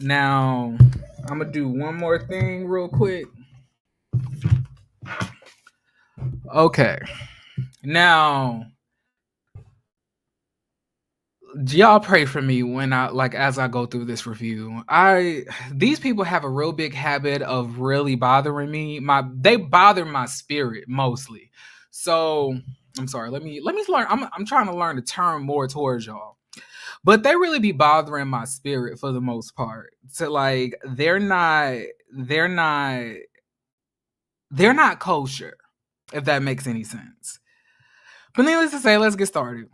Now, I'm gonna do one more thing real quick. Okay. Now, y'all pray for me when I like as I go through this review. These people have a real big habit of really bothering me. They bother my spirit mostly. So I'm sorry. Let me learn. I'm trying to learn to turn more towards y'all. But they really be bothering my spirit for the most part. So like they're not they're not kosher, if that makes any sense. But needless to say, let's get started.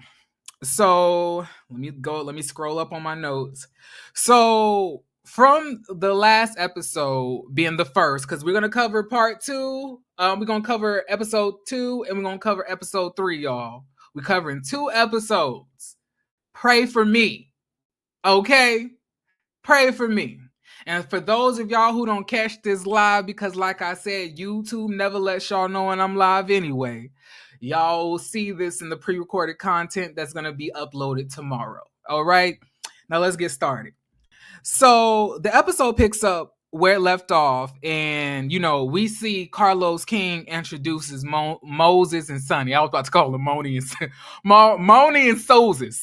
So let me scroll up on my notes. So from the last episode being the first, because we're gonna cover part two. We're gonna cover episode 2 and we're gonna cover episode 3, y'all. We're covering 2 episodes. Pray for me. Okay? Pray for me. And for those of y'all who don't catch this live, because like I said, YouTube never lets y'all know when I'm live anyway. Y'all will see this in the pre-recorded content that's going to be uploaded tomorrow. All right. Now let's get started. So the episode picks up where it left off, and we see Carlos King introduces Moses and Sonny. I was about to call them Moni and Moni and Sozes.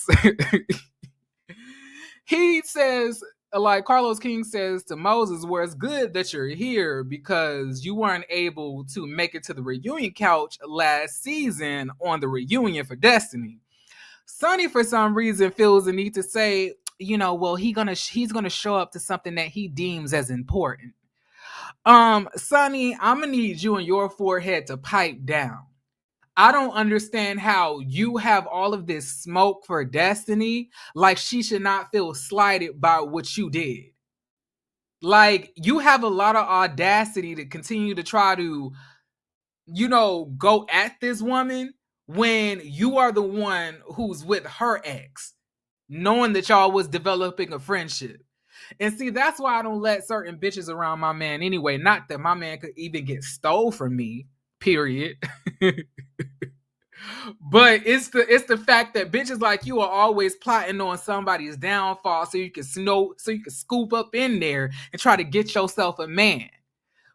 He says, like Carlos King says to Moses, well, it's good that you're here because you weren't able to make it to the reunion couch last season on the reunion for Destiny. Sonny, for some reason, feels the need to say, well, he's gonna show up to something that he deems as important. Sonny, I'm gonna need you and your forehead to pipe down. I don't understand how you have all of this smoke for Destiny, like she should not feel slighted by what you did. Like, you have a lot of audacity to continue to try to, go at this woman when you are the one who's with her ex, knowing that y'all was developing a friendship. And see, that's why I don't let certain bitches around my man anyway. Not that my man could even get stole from me, period. But it's the fact that bitches like you are always plotting on somebody's downfall so you can scoop up in there and try to get yourself a man.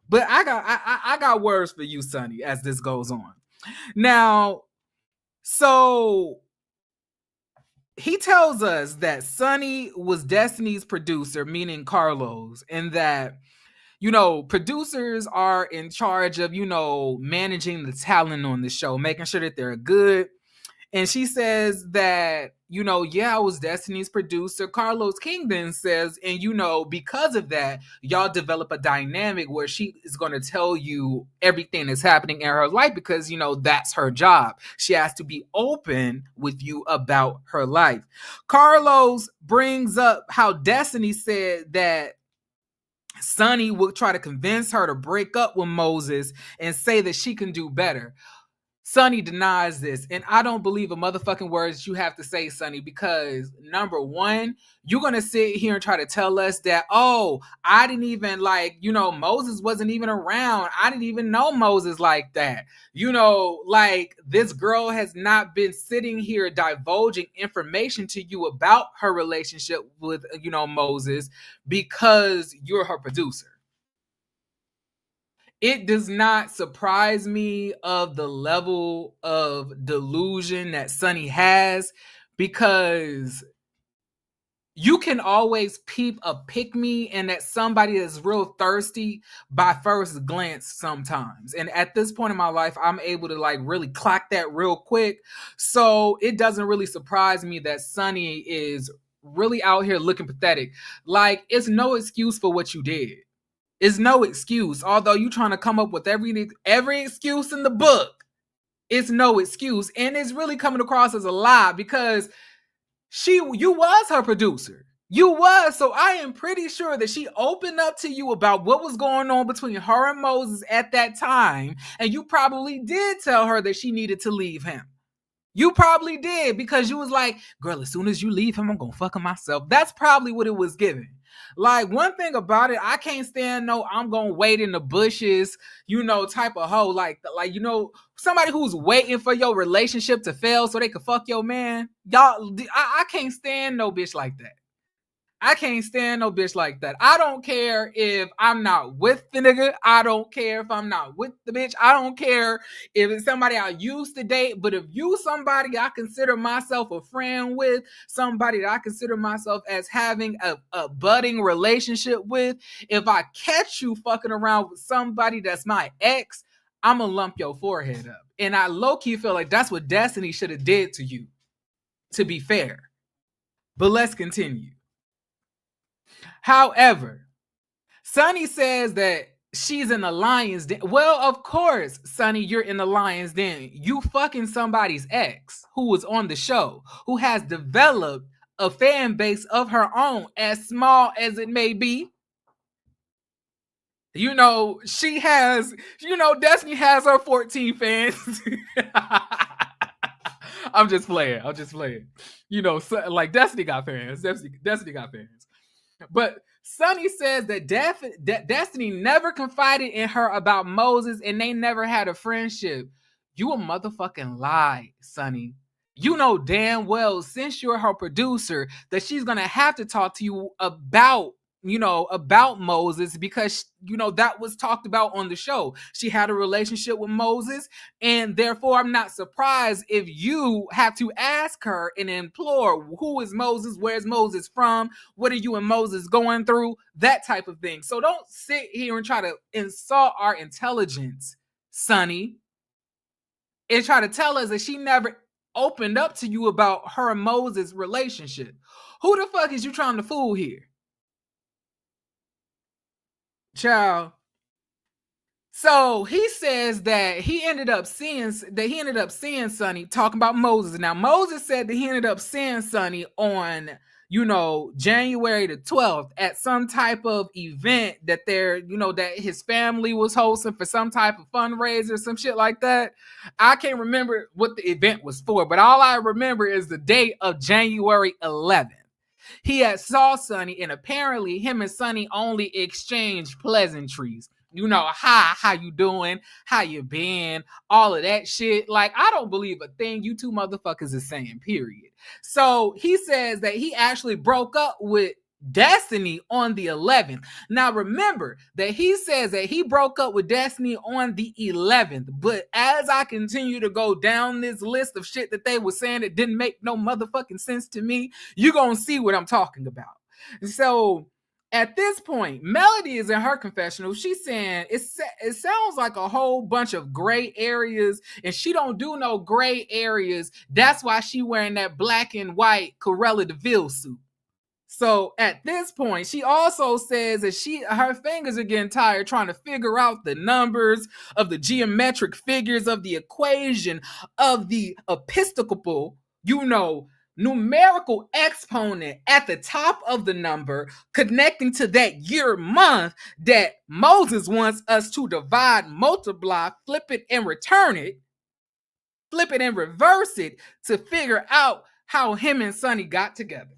But I got words for you, Sonny, as this goes on. Now, so he tells us that Sonny was Destiny's producer, meaning Carlos, and that producers are in charge of, managing the talent on the show, making sure that they're good. And she says that, yeah, I was Destiny's producer. Carlos King then says, and because of that, y'all develop a dynamic where she is going to tell you everything that's happening in her life because, that's her job. She has to be open with you about her life. Carlos brings up how Destiny said that Sonny would try to convince her to break up with Moses and say that she can do better. Sonny denies this, and I don't believe a motherfucking word that you have to say, Sonny, because number one, you're gonna sit here and try to tell us that, oh, I didn't even Moses wasn't even around. I didn't even know Moses like that. This girl has not been sitting here divulging information to you about her relationship with, Moses because you're her producer. It does not surprise me of the level of delusion that Sonny has, because you can always peep a pick-me and that somebody is real thirsty by first glance sometimes. And at this point in my life, I'm able to really clock that real quick. So it doesn't really surprise me that Sonny is really out here looking pathetic. It's no excuse for what you did. Is no excuse. Although you trying to come up with every excuse in the book, it's no excuse, and it's really coming across as a lie because you was her producer. You was. So I am pretty sure that she opened up to you about what was going on between her and Moses at that time, and you probably did tell her that she needed to leave him. You probably did, because you was like, girl, as soon as you leave him, I'm gonna fuck him myself. That's probably what it was given. One thing about it, I can't stand no I'm gonna wait in the bushes, type of hoe. Somebody who's waiting for your relationship to fail so they can fuck your man. Y'all, I can't stand no bitch like that. I can't stand no bitch like that. I don't care if I'm not with the nigga. I don't care if I'm not with the bitch. I don't care if it's somebody I used to date. But if you somebody I consider myself a friend with, somebody that I consider myself as having a budding relationship with, if I catch you fucking around with somebody that's my ex, I'm gonna lump your forehead up. And I low-key feel like that's what Destiny should have did to you, to be fair. But let's continue. However, Sonny says that she's in the lion's den. Well, of course, Sonny, you're in the lion's den. You fucking somebody's ex who was on the show, who has developed a fan base of her own, as small as it may be. You know, she has, Destiny has her 14 fans. I'm just playing. You know, so, like Destiny got fans. Destiny got fans. But Sonny says that Destiny never confided in her about Moses and they never had a friendship. You a motherfucking lie, Sonny. You know damn well, since you're her producer, that she's going to have to talk to you about Moses, because that was talked about on the show. She had a relationship with Moses, and therefore I'm not surprised if you have to ask her and implore, who is Moses, where's Moses from, what are you and Moses going through, that type of thing. So don't sit here and try to insult our intelligence, Sonny, and try to tell us that she never opened up to you about her and Moses relationship. Who the fuck is you trying to fool here? Child. So he says that he ended up seeing Sonny talking about Moses. Now Moses said that he ended up seeing Sonny on, January the 12th at some type of event that that his family was hosting for some type of fundraiser, some shit like that. I can't remember what the event was for, but all I remember is the date of January 11th. He had saw Sonny, and apparently him and Sonny only exchanged pleasantries. Hi, how you doing? How you been? All of that shit. Like, I don't believe a thing you two motherfuckers are saying, period. So he says that he actually broke up with Destiny on the 11th. Now remember that he says that he broke up with Destiny on the 11th, but as I continue to go down this list of shit that they were saying that didn't make no motherfucking sense to me, you're gonna see what I'm talking about. So at this point, Melody is in her confessional. She's saying it sounds like a whole bunch of gray areas, and she don't do no gray areas. That's why she wearing that black and white Corella DeVille suit. So at this point, she also says that her fingers are getting tired trying to figure out the numbers of the geometric figures of the equation of the episcopal, numerical exponent at the top of the number connecting to that year month that Moses wants us to divide, multiply, flip it and return it, flip it and reverse it to figure out how him and Sonny got together.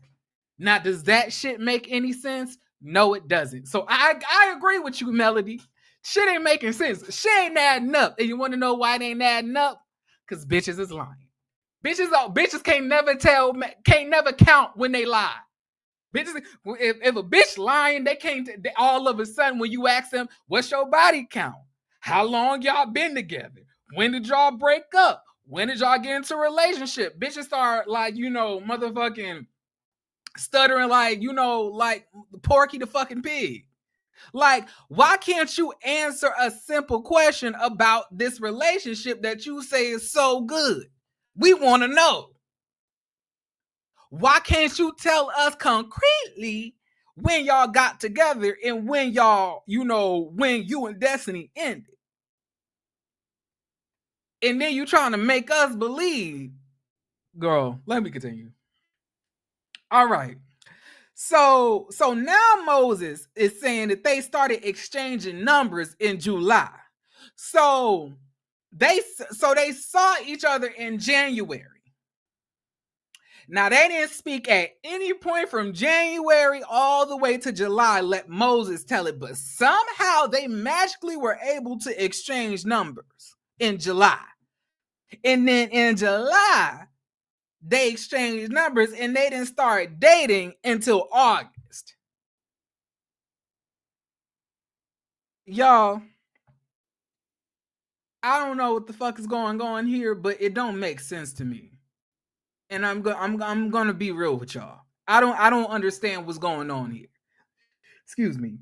Now, does that shit make any sense? No, it doesn't. So I agree with you, Melody. Shit ain't making sense. Shit ain't adding up. And you want to know why it ain't adding up? Because bitches is lying. Bitches can't never count when they lie. Bitches, if a bitch lying, they all of a sudden when you ask them, what's your body count? How long y'all been together? When did y'all break up? When did y'all get into a relationship? Bitches start like, motherfucking stuttering like Porky the fucking pig. Like, why can't you answer a simple question about this relationship that you say is so good? We want to know. Why can't you tell us concretely when y'all got together and when y'all, when you and Destiny ended? And then you trying to make us believe. Girl, let me continue. All right. So now Moses is saying that they started exchanging numbers in July. So they saw each other in January. Now they didn't speak at any point from January all the way to July, let Moses tell it, but somehow they magically were able to exchange numbers in July. And then in July, they exchanged numbers and they didn't start dating until August. y'all, I don't know what the fuck is going on here, but it don't make sense to me. And I'm gonna be real with y'all. I don't understand what's going on here. Excuse me.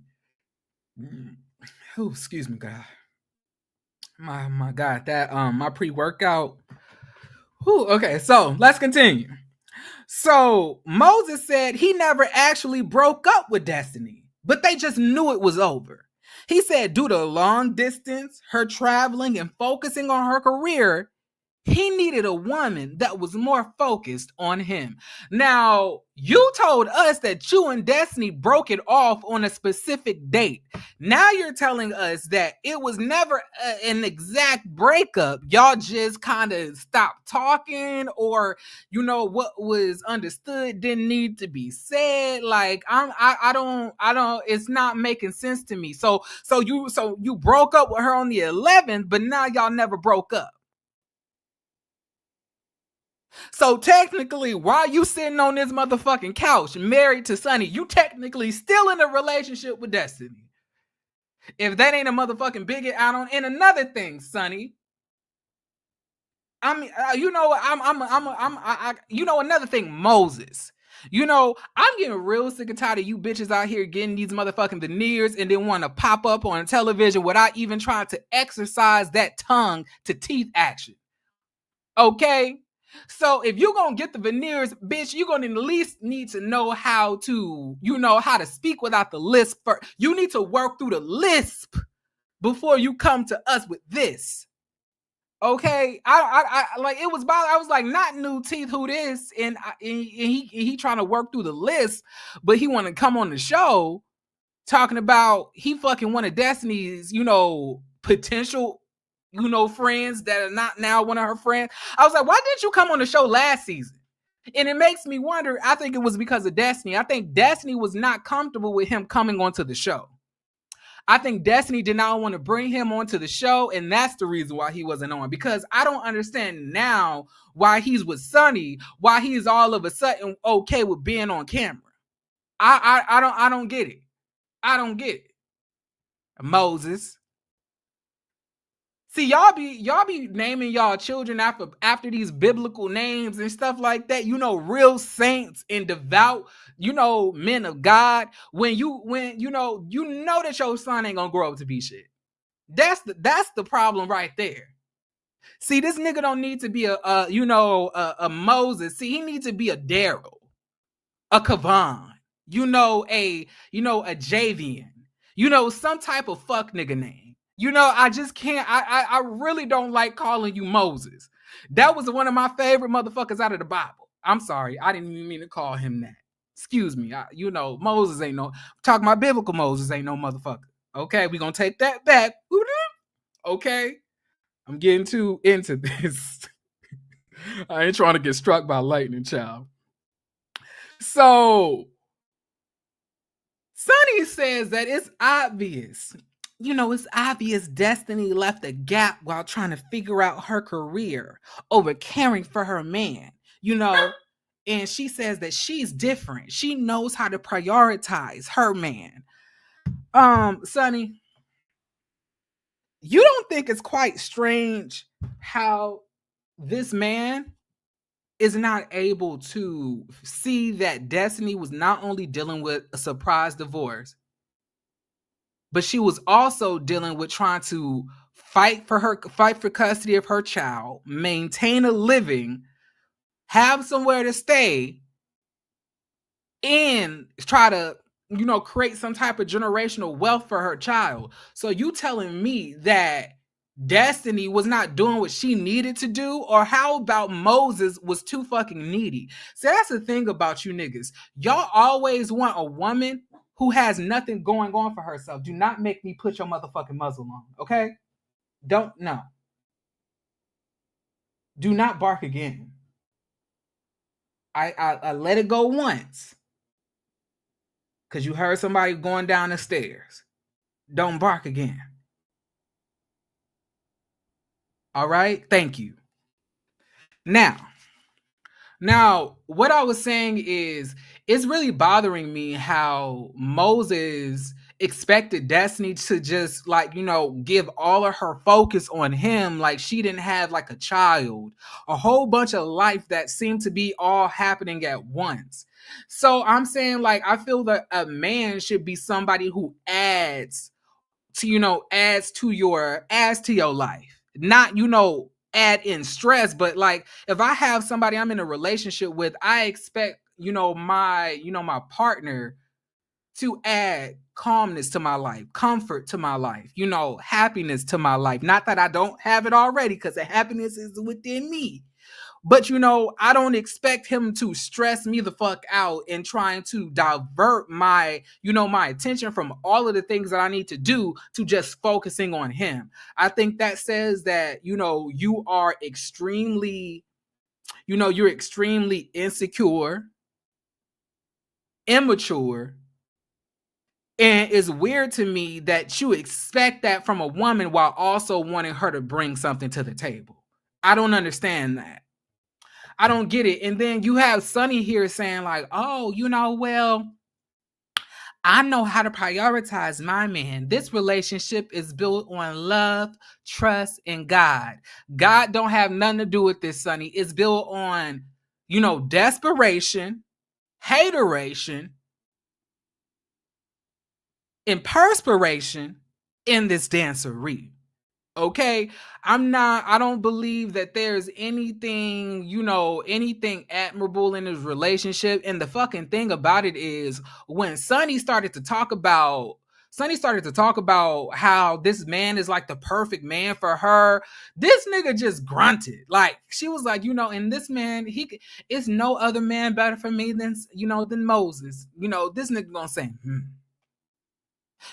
Oh, excuse me, God. My God, that my pre-workout. Whew, okay, so let's continue. So Moses said he never actually broke up with Destiny, but they just knew it was over. He said due to long distance, her traveling and focusing on her career, he needed a woman that was more focused on him. Now, you told us that you and Destiny broke it off on a specific date. Now you're telling us that it was never an exact breakup. Y'all just kind of stopped talking, or what was understood didn't need to be said. Like I don't. It's not making sense to me. So you broke up with her on the 11th, but now y'all never broke up. So technically, while you sitting on this motherfucking couch married to Sonny, you technically still in a relationship with Destiny. If that ain't a motherfucking bigot out on. And another thing, Sonny. I mean, another thing, Moses. I'm getting real sick and tired of you bitches out here getting these motherfucking veneers and then want to pop up on television without even trying to exercise that tongue to teeth action. Okay? So if you're gonna get the veneers, bitch, you're gonna at least need to know how to, how to speak without the lisp first. You need to work through the lisp before you come to us with this. Okay, I like it was. I was like, not new teeth, who this? And he trying to work through the list, but he want to come on the show talking about he fucking one of Destiny's, potential, friends that are not now one of her friends. I was like, why didn't you come on the show last season? And it makes me wonder. I think it was because of Destiny. I think Destiny was not comfortable with him coming onto the show. I think Destiny did not want to bring him onto the show, and that's the reason why he wasn't on. Because I don't understand now why he's with Sonny, why he's all of a sudden okay with being on camera. I don't get it. I don't get it. Moses. See, y'all be naming y'all children after these biblical names and stuff like that. Real saints and devout, men of God. When you know that your son ain't gonna grow up to be shit. That's the problem right there. See, this nigga don't need to be a Moses. See, he needs to be a Daryl, a Kavan, a Javian, some type of fuck nigga name. I just can't. I really don't like calling you Moses. That was one of my favorite motherfuckers out of the Bible. I'm sorry, I didn't even mean to call him that. Excuse me. Moses ain't no. Talking about biblical Moses ain't no motherfucker. Okay, we gonna take that back. Okay, I'm getting too into this. I ain't trying to get struck by lightning, child. So Sonny says that it's obvious. It's obvious Destiny left a gap while trying to figure out her career over caring for her man. And she says that she's different. She knows how to prioritize her man. Sonny, you don't think it's quite strange how this man is not able to see that Destiny was not only dealing with a surprise divorce, but she was also dealing with trying to fight for custody of her child, maintain a living, have somewhere to stay, and try to, create some type of generational wealth for her child. So you telling me that Destiny was not doing what she needed to do? Or how about Moses was too fucking needy? So that's the thing about you niggas. Y'all always want a woman who has nothing going on for herself. Do not make me put your motherfucking muzzle on, okay? No. Do not bark again. I let it go once because you heard somebody going down the stairs. Don't bark again. All right? Thank you. Now, what I was saying is, it's really bothering me how Moses expected Destiny to just like, give all of her focus on him. Like she didn't have like a child, a whole bunch of life that seemed to be all happening at once. So I'm saying, like, I feel that a man should be somebody who adds to, adds to your life, not, add in stress. But like, if I have somebody I'm in a relationship with, I expect, my partner to add calmness to my life, comfort to my life, happiness to my life. Not that I don't have it already, because the happiness is within me. But I don't expect him to stress me the fuck out and trying to divert my, my attention from all of the things that I need to do to just focusing on him. I think that says that, you are extremely, you're extremely insecure, immature. And it's weird to me that you expect that from a woman while also wanting her to bring something to the table. I don't understand that. I don't get it. And then you have Sonny here saying like, oh, well, I know how to prioritize my man. This relationship is built on love, trust, and God. God don't have nothing to do with this, Sonny. It's built on, desperation, hateration, and perspiration in this dancery. Okay, I don't believe that there's anything, anything admirable in his relationship. And the fucking thing about it is, when Sonny started to talk about how this man is like the perfect man for her, this nigga just grunted. Like, she was like, and this man, it's no other man better for me than, than Moses. This nigga gonna say,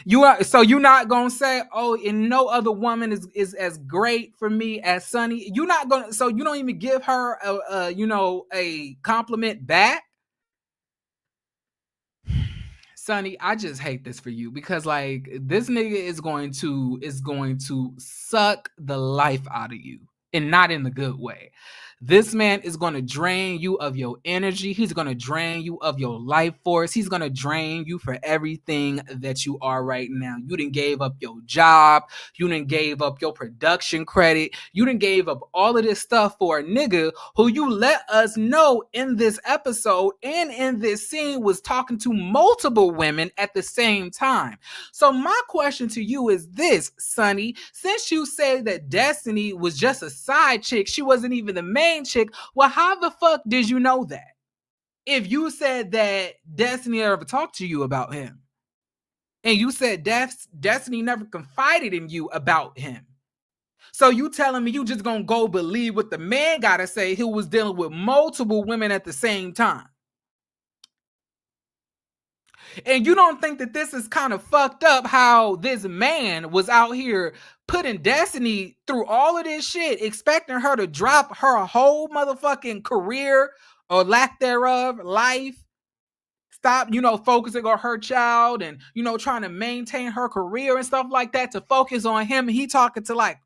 you're not gonna say, oh, and no other woman is as great for me as Sonny. You're not gonna, so you don't even give her a compliment back. Sonny, I just hate this for you, because like, this nigga is going to suck the life out of you, and not in the good way. This man is going to drain you of your energy. He's going to drain you of your life force. He's going to drain you for everything that you are right now. You done gave up your job. You done gave up your production credit. You done gave up all of this stuff for a nigga who, you let us know in this episode and in this scene, was talking to multiple women at the same time. So my question to you is this, Sonny: since you say that Destiny was just a side chick, she wasn't even the main chick, well, how the fuck did you know that? If you said that Destiny never talked to you about him, and you said Destiny never confided in you about him, so you telling me you just gonna go believe what the man gotta say, who was dealing with multiple women at the same time? And you don't think that this is kind of fucked up, how this man was out here putting Destiny through all of this shit, expecting her to drop her whole motherfucking career, or lack thereof, life, stop, focusing on her child, and, trying to maintain her career and stuff like that, to focus on him. And he talking to like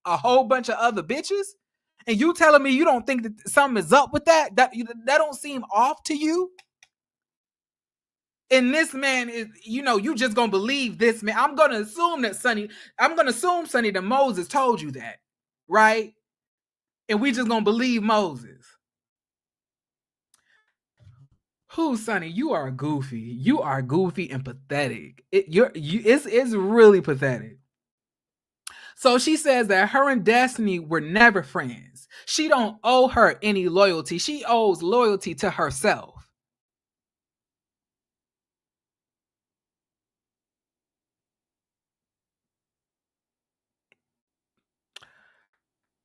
a whole bunch of other bitches. And you telling me you don't think that something is up with that? That don't seem off to you? And this man is, you just gonna believe this man. I'm gonna assume Sonny the Moses told you that, right? And we just gonna believe Moses. Who, Sonny? You are goofy. You are goofy and pathetic. It's really pathetic. So she says that her and Destiny were never friends. She don't owe her any loyalty. She owes loyalty to herself.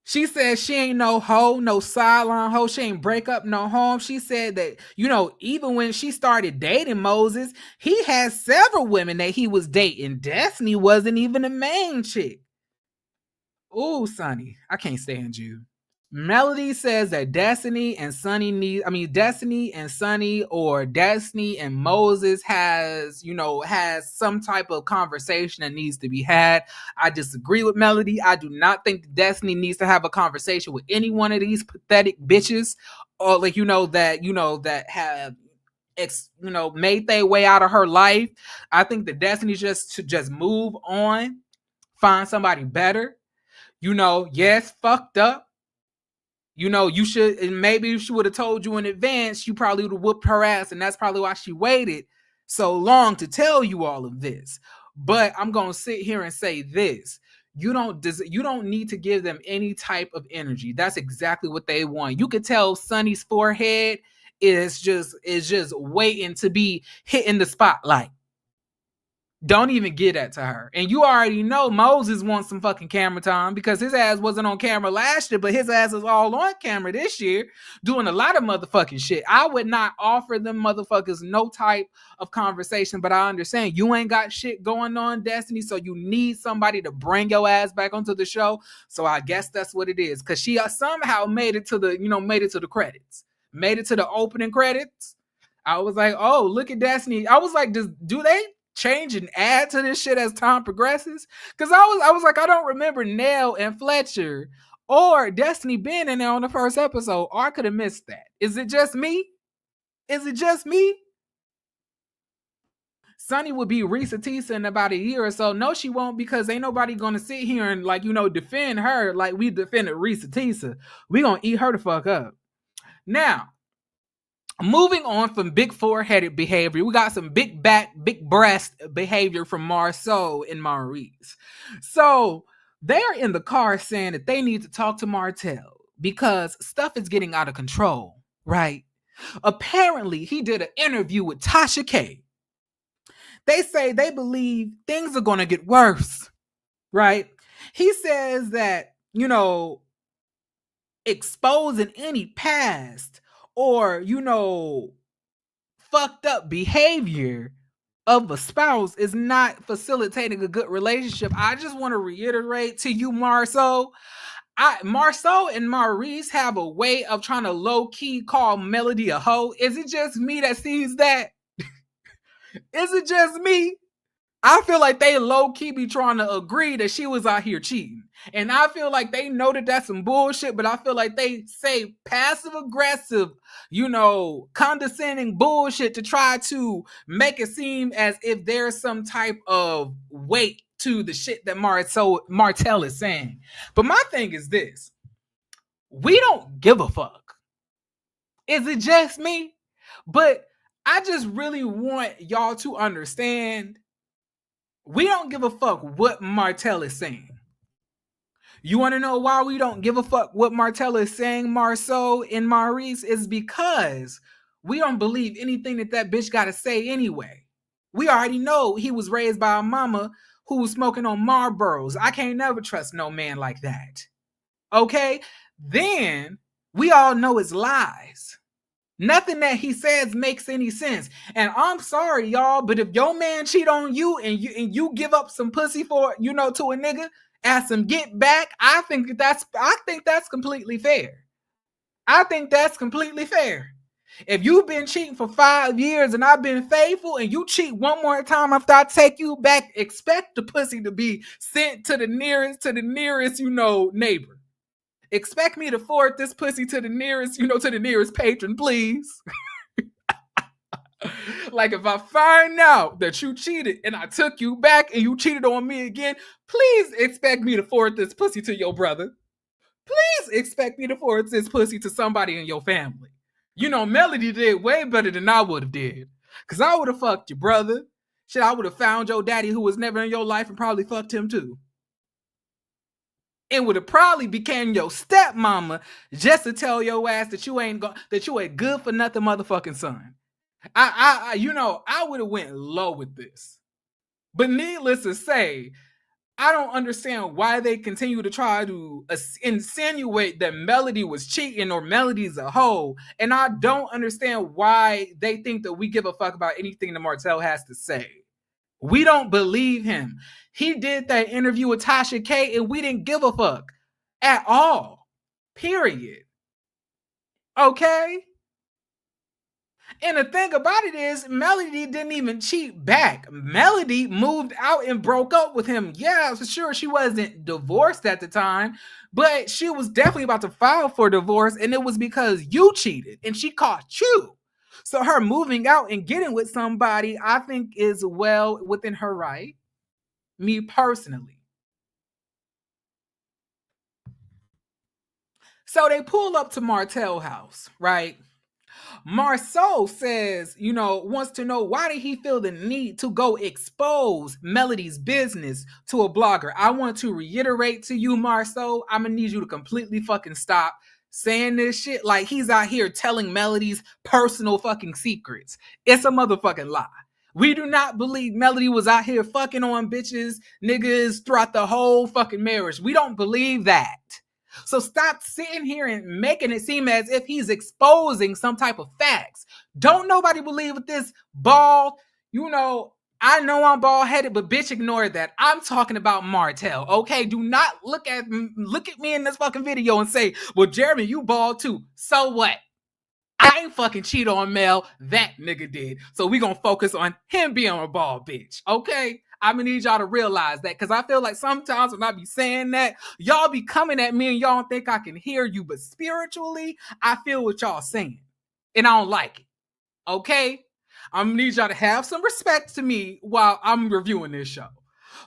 She said she ain't no hoe, no sideline hoe. She ain't break up no home. She said that, even when she started dating Moses, he had several women that he was dating. Destiny wasn't even the main chick. Ooh, Sonny, I can't stand you. Melody says that Destiny and Sonny, or Destiny and Moses has some type of conversation that needs to be had. I disagree with Melody. I do not think Destiny needs to have a conversation with any one of these pathetic bitches, or like, that have made their way out of her life. I think the Destiny should just move on, find somebody better. Yes, fucked up. You should, and maybe if she would have told you in advance, you probably would have whooped her ass, and that's probably why she waited so long to tell you all of this. But I'm gonna sit here and say this: you don't need to give them any type of energy. That's exactly what they want. You could tell Sonny's forehead is just waiting to be hit in the spotlight. Don't even get that to her. And you already know Moses wants some fucking camera time because his ass wasn't on camera last year, but his ass is all on camera this year doing a lot of motherfucking shit. I would not offer them motherfuckers no type of conversation, but I understand you ain't got shit going on, Destiny, so you need somebody to bring your ass back onto the show. So I guess that's what it is, because she somehow made it to the credits, made it to the opening credits. I was like, oh, look at Destiny. I was like, do they change and add to this shit as time progresses? Because I was like, I don't remember Nell and Fletcher or Destiny being in there on the first episode, or I could have missed that. Is it just me? Sonny would be Risa Tisa in about a year or so. No, she won't, because ain't nobody gonna sit here and defend her like we defended Risa Tisa. We gonna eat her the fuck up. Now, moving on from big foreheaded behavior, we got some big back, big breast behavior from Marceau and Maurice. So they're in the car saying that they need to talk to Martell because stuff is getting out of control, right? Apparently, he did an interview with Tasha K. They say they believe things are going to get worse, right? He says that, exposing any past or fucked up behavior of a spouse is not facilitating a good relationship. I just want to reiterate to you, Marceau, Marceau and Maurice have a way of trying to low-key call Melody a hoe. Is it just me that sees that? Is it just me? I feel like they low-key be trying to agree that she was out here cheating. And I feel like they know that that's some bullshit, but I feel like they say passive-aggressive, condescending bullshit to try to make it seem as if there's some type of weight to the shit that Martell is saying. But my thing is this. We don't give a fuck. Is it just me? But I just really want y'all to understand, we don't give a fuck what Martell is saying. You want to know why we don't give a fuck what Martell is saying, Marceau and Maurice? Is because we don't believe anything that bitch got to say anyway. We already know he was raised by a mama who was smoking on Marlboros. I can't never trust no man like that. Okay? Then we all know it's lies. Nothing that he says makes any sense. And I'm sorry, y'all, but if your man cheat on you and you give up some pussy for, to a nigga as some get back, I think that's completely fair. I think that's completely fair. If you've been cheating for 5 years and I've been faithful and you cheat one more time after I take you back, expect the pussy to be sent to the nearest, neighbor. Expect me to forward this pussy to the nearest patron, please. Like, if I find out that you cheated and I took you back and you cheated on me again, please expect me to forward this pussy to your brother. Please expect me to forward this pussy to somebody in your family. Melody did way better than I would have did. Because I would have fucked your brother. Shit, I would have found your daddy who was never in your life and probably fucked him too. It would have probably became your stepmama just to tell your ass that you ain't good for nothing motherfucking son. I would have went low with this. But needless to say, I don't understand why they continue to try to insinuate that Melody was cheating or Melody's a hoe. And I don't understand why they think that we give a fuck about anything that Martell has to say. We don't believe him. He did that interview with Tasha K and we didn't give a fuck at all. Period. Okay? And the thing about it is, Melody didn't even cheat back. Melody moved out and broke up with him. Yeah, for sure, she wasn't divorced at the time, but she was definitely about to file for divorce, and it was because you cheated, and she caught you. So her moving out and getting with somebody, I think, is well within her right. Me personally. So they pull up to Martell house, right? Marceau says, wants to know why did he feel the need to go expose Melody's business to a blogger. I want to reiterate to you, Marceau, I'm gonna need you to completely fucking stop saying this shit like he's out here telling Melody's personal fucking secrets. It's a motherfucking lie. We do not believe Melody was out here fucking on bitches, niggas throughout the whole fucking marriage. We don't believe that. So stop sitting here and making it seem as if he's exposing some type of facts. Don't nobody believe with this bald, I know I'm bald headed, but bitch, ignore that. I'm talking about Martell. Okay, do not look at me in this fucking video and say, well, Jeremy, you bald too. So what? I ain't fucking cheat on Mel. That nigga did. So we gonna focus on him being a bald bitch. Okay? I'm gonna need y'all to realize that, because I feel like sometimes when I be saying that, y'all be coming at me and y'all don't think I can hear you, but spiritually, I feel what y'all saying, and I don't like it. Okay? I'm gonna need y'all to have some respect to me while I'm reviewing this show.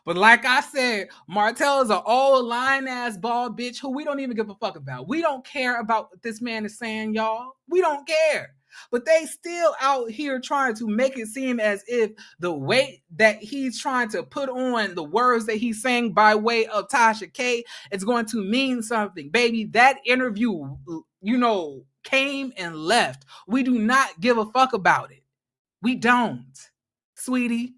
But like I said, Martell is an old lying ass bald bitch who we don't even give a fuck about. We don't care about what this man is saying, y'all. We don't care. But they still out here trying to make it seem as if the weight that he's trying to put on the words that he's saying by way of Tasha K is going to mean something. Baby, that interview, came and left. We do not give a fuck about it. We don't, sweetie.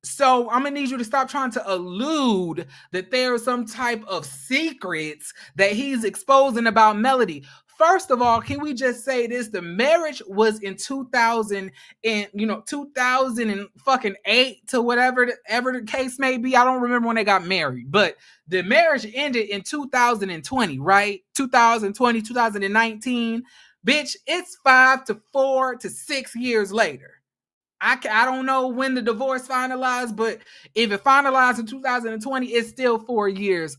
So I'm gonna need you to stop trying to allude that there are some type of secrets that he's exposing about Melody. First of all, can we just say this? The marriage was in 2000 and 2008 to whatever the case may be. I don't remember when they got married, but the marriage ended in 2020, right? 2020, 2019. Bitch, it's 4 to 6 years later. I don't know when the divorce finalized, but if it finalized in 2020, it's still 4 years,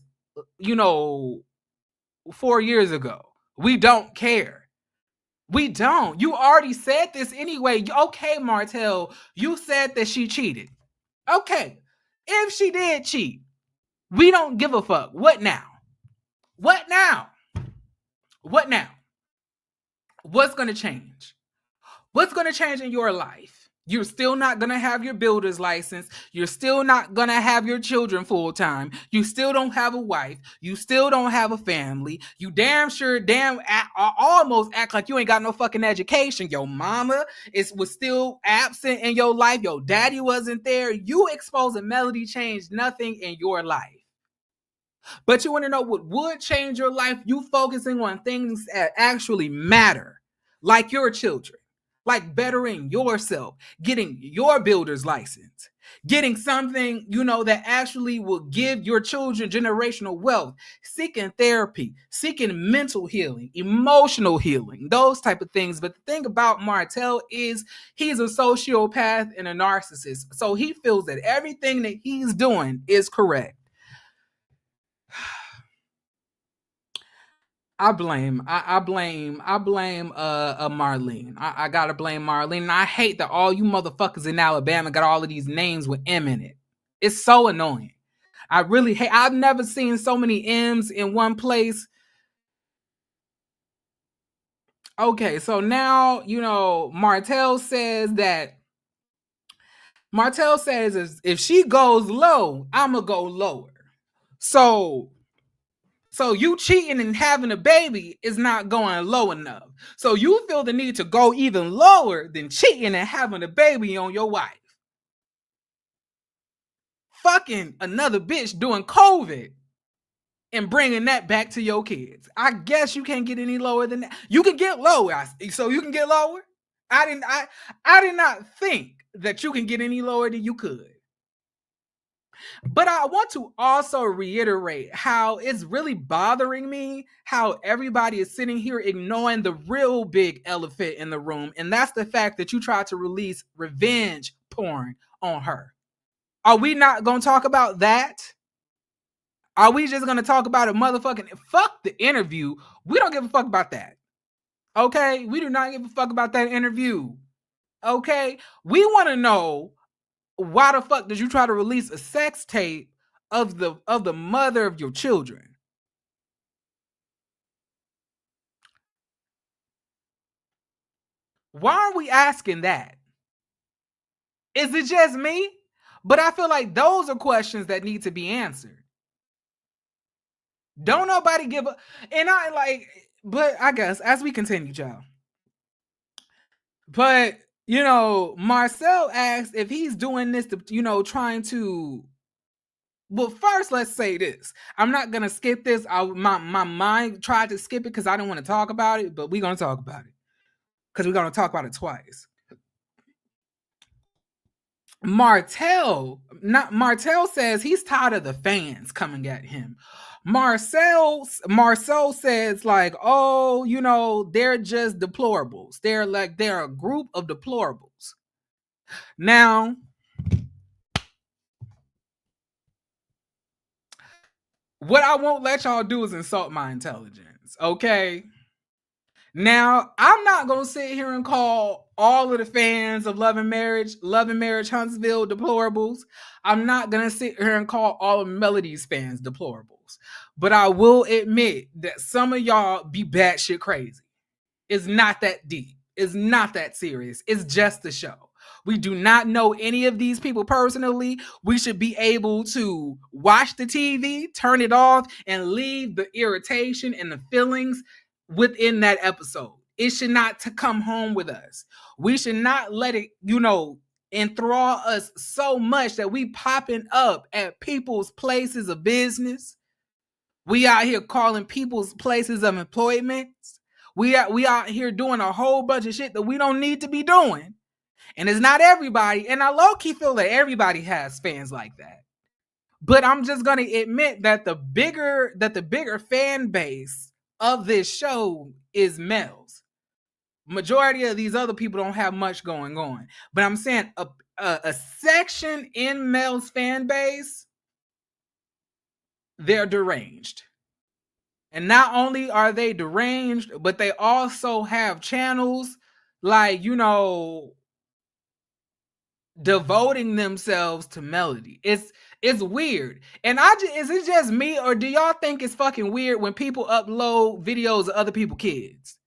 4 years ago. We don't care. We don't. You already said this anyway. Okay, Martell, you said that she cheated. Okay, if she did cheat, we don't give a fuck. What now? What now? What now? What's going to change? What's going to change in your life? You're still not going to have your builder's license. You're still not going to have your children full time. You still don't have a wife. You still don't have a family. You almost act like you ain't got no fucking education. Your mama was still absent in your life. Your daddy wasn't there. You exposing Melody changed nothing in your life. But you want to know what would change your life? You focusing on things that actually matter, like your children. Like bettering yourself, getting your builder's license, getting something, that actually will give your children generational wealth, seeking therapy, seeking mental healing, emotional healing, those type of things. But the thing about Martell is he's a sociopath and a narcissist. So he feels that everything that he's doing is correct. I blame Marlene. I gotta blame Marlene. And I hate that all you motherfuckers in Alabama got all of these names with M in it. It's so annoying. I really hate. I've never seen so many M's in one place. Okay, so now Martell says if she goes low, I'ma go lower. So you cheating and having a baby is not going low enough. So you feel the need to go even lower than cheating and having a baby on your wife. Fucking another bitch doing COVID and bringing that back to your kids. I guess you can't get any lower than that. You can get lower. So you can get lower? I did not think that you can get any lower than you could. But I want to also reiterate how it's really bothering me how everybody is sitting here ignoring the real big elephant in the room. And that's the fact that you tried to release revenge porn on her. Are we not going to talk about that? Are we just going to talk about a motherfucking fuck the interview? We don't give a fuck about that. Okay? We do not give a fuck about that interview. Okay? We want to know, why the fuck did you try to release a sex tape of the mother of your children? Why are we asking that? Is it just me? But I feel like those are questions that need to be answered. Don't nobody give a, and I like, but I guess as we continue, y'all. But Marcel asked if he's doing this to, trying to. Well, first, let's say this. I'm not gonna skip this. My mind tried to skip it because I didn't want to talk about it, but we're gonna talk about it because we're gonna talk about it twice. Martell says he's tired of the fans coming at him. Marcel says like, oh, they're just deplorables. They're a group of deplorables. Now, what I won't let y'all do is insult my intelligence, okay? Now, I'm not gonna sit here and call all of the fans of Love and Marriage Huntsville deplorables. I'm not gonna sit here and call all of Melody's fans deplorables. But I will admit that some of y'all be batshit crazy. It's not that deep. It's not that serious. It's just a show. We do not know any of these people personally. We should be able to watch the TV, turn it off, and leave the irritation and the feelings within that episode. It should not to come home with us. We should not let it, enthrall us so much that we popping up at people's places of business. We out here calling people's places of employment. We out here doing a whole bunch of shit that we don't need to be doing. And it's not everybody. And I low-key feel that everybody has fans like that. But I'm just gonna admit that the bigger fan base of this show is males. Majority of these other people don't have much going on. But I'm saying a section in males fan base, they're deranged. And not only are they deranged, but they also have channels like, devoting themselves to Melody. It's weird. And is it just me, or do y'all think it's fucking weird when people upload videos of other people's kids?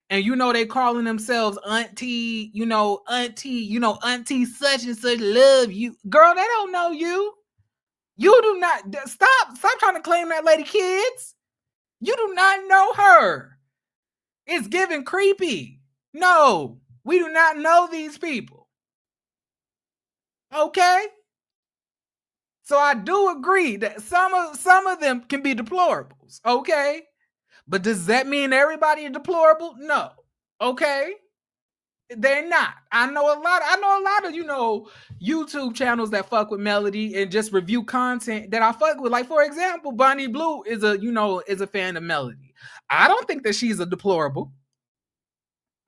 And they calling themselves auntie, auntie such and such love you. Girl, they don't know you. You do not stop trying to claim that lady kids. You do not know her. It's giving creepy. No, we do not know these people. Okay? So I do agree that some of them can be deplorables. Okay? But does that mean everybody is deplorable? No. Okay? They're not. I know a lot of YouTube channels that fuck with Melody and just review content that I fuck with. Like, for example, Bonnie Blue is a fan of Melody. I don't think that she's a deplorable.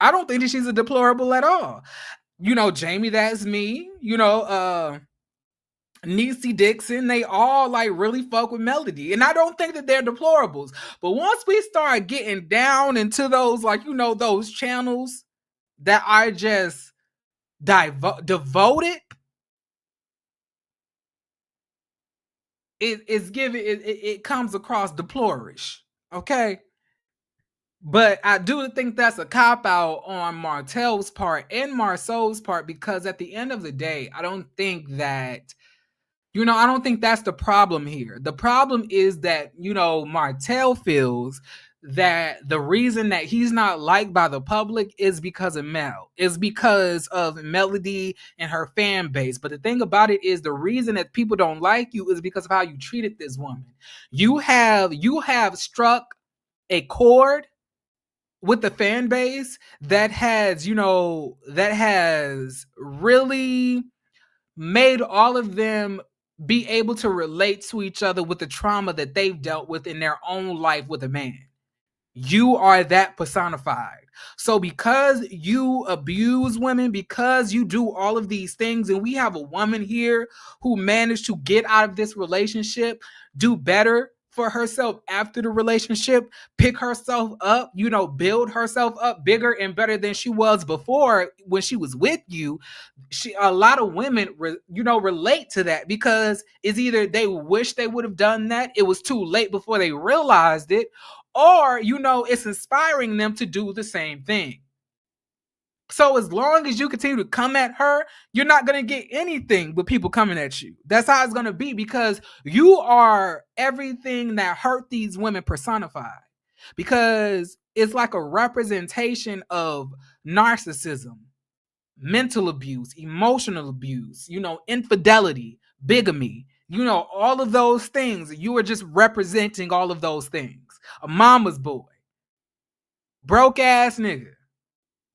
I don't think that she's a deplorable at all. Jamie, that's me. Niecy Dixon, they all like really fuck with Melody. And I don't think that they're deplorables. But once we start getting down into those, those channels that are just devoted, it comes across deplorish. Okay? But I do think that's a cop-out on Martell's part and Marceau's part, because at the end of the day, I don't think that, I don't think that's the problem here. The problem is that, Martell feels that the reason that he's not liked by the public is because of Mel. Is because of Melody and her fan base. But the thing about it is, the reason that people don't like you is because of how you treated this woman. You have struck a chord with the fan base that has really made all of them be able to relate to each other with the trauma that they've dealt with in their own life with a man. You are that personified. So because you abuse women, because you do all of these things, and we have a woman here who managed to get out of this relationship, do better for herself after the relationship, pick herself up, build herself up bigger and better than she was before when she was with you. A lot of women relate to that, because it's either they wish they would have done that, it was too late before they realized it, or it's inspiring them to do the same thing. So as long as you continue to come at her, you're not going to get anything but people coming at you. That's how it's going to be, because you are everything that hurt these women personified. Because it's like a representation of narcissism, mental abuse, emotional abuse, infidelity, bigamy, all of those things. You are just representing all of those things. A mama's boy, broke ass nigga.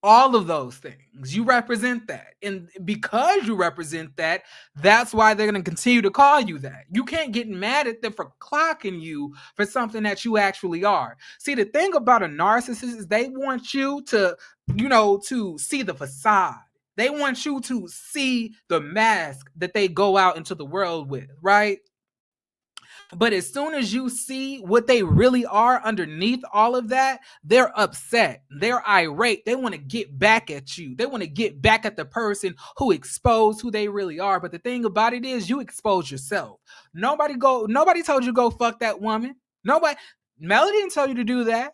All of those things, you represent that. And because you represent that, that's why they're going to continue to call you that. You can't get mad at them for clocking you for something that you actually are. See, the thing about a narcissist is they want you to, to see the facade. They want you to see the mask that they go out into the world with, right? But as soon as you see what they really are underneath all of that, they're upset. They're irate. They want to get back at you. They want to get back at the person who exposed who they really are. But the thing about it is, you expose yourself. Nobody told you to go fuck that woman. Melody didn't tell you to do that.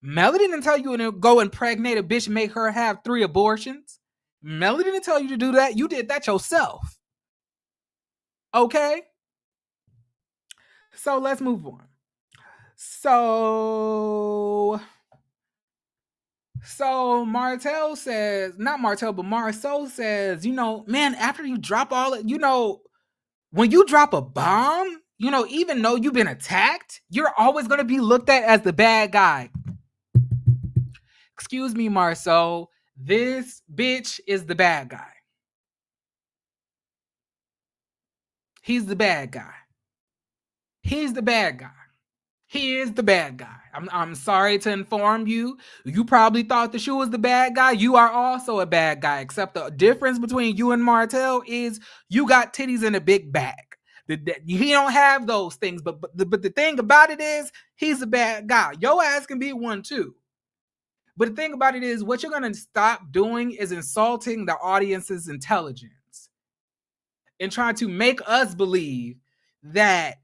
Melody didn't tell you to go impregnate a bitch and make her have 3 abortions. Melody didn't tell you to do that. You did that yourself. Okay? So let's move on. So Martell says, not Martell, but Marceau says, man, after you drop all it, when you drop a bomb, even though you've been attacked, you're always going to be looked at as the bad guy. Excuse me, Marceau. This bitch is the bad guy. He's the bad guy. He's the bad guy. He is the bad guy. I'm sorry to inform you. You probably thought that you was the bad guy. You are also a bad guy, except the difference between you and Martell is you got titties in a big bag. He don't have those things, but the thing about it is he's a bad guy. Your ass can be one too. But the thing about it is, what you're going to stop doing is insulting the audience's intelligence and trying to make us believe that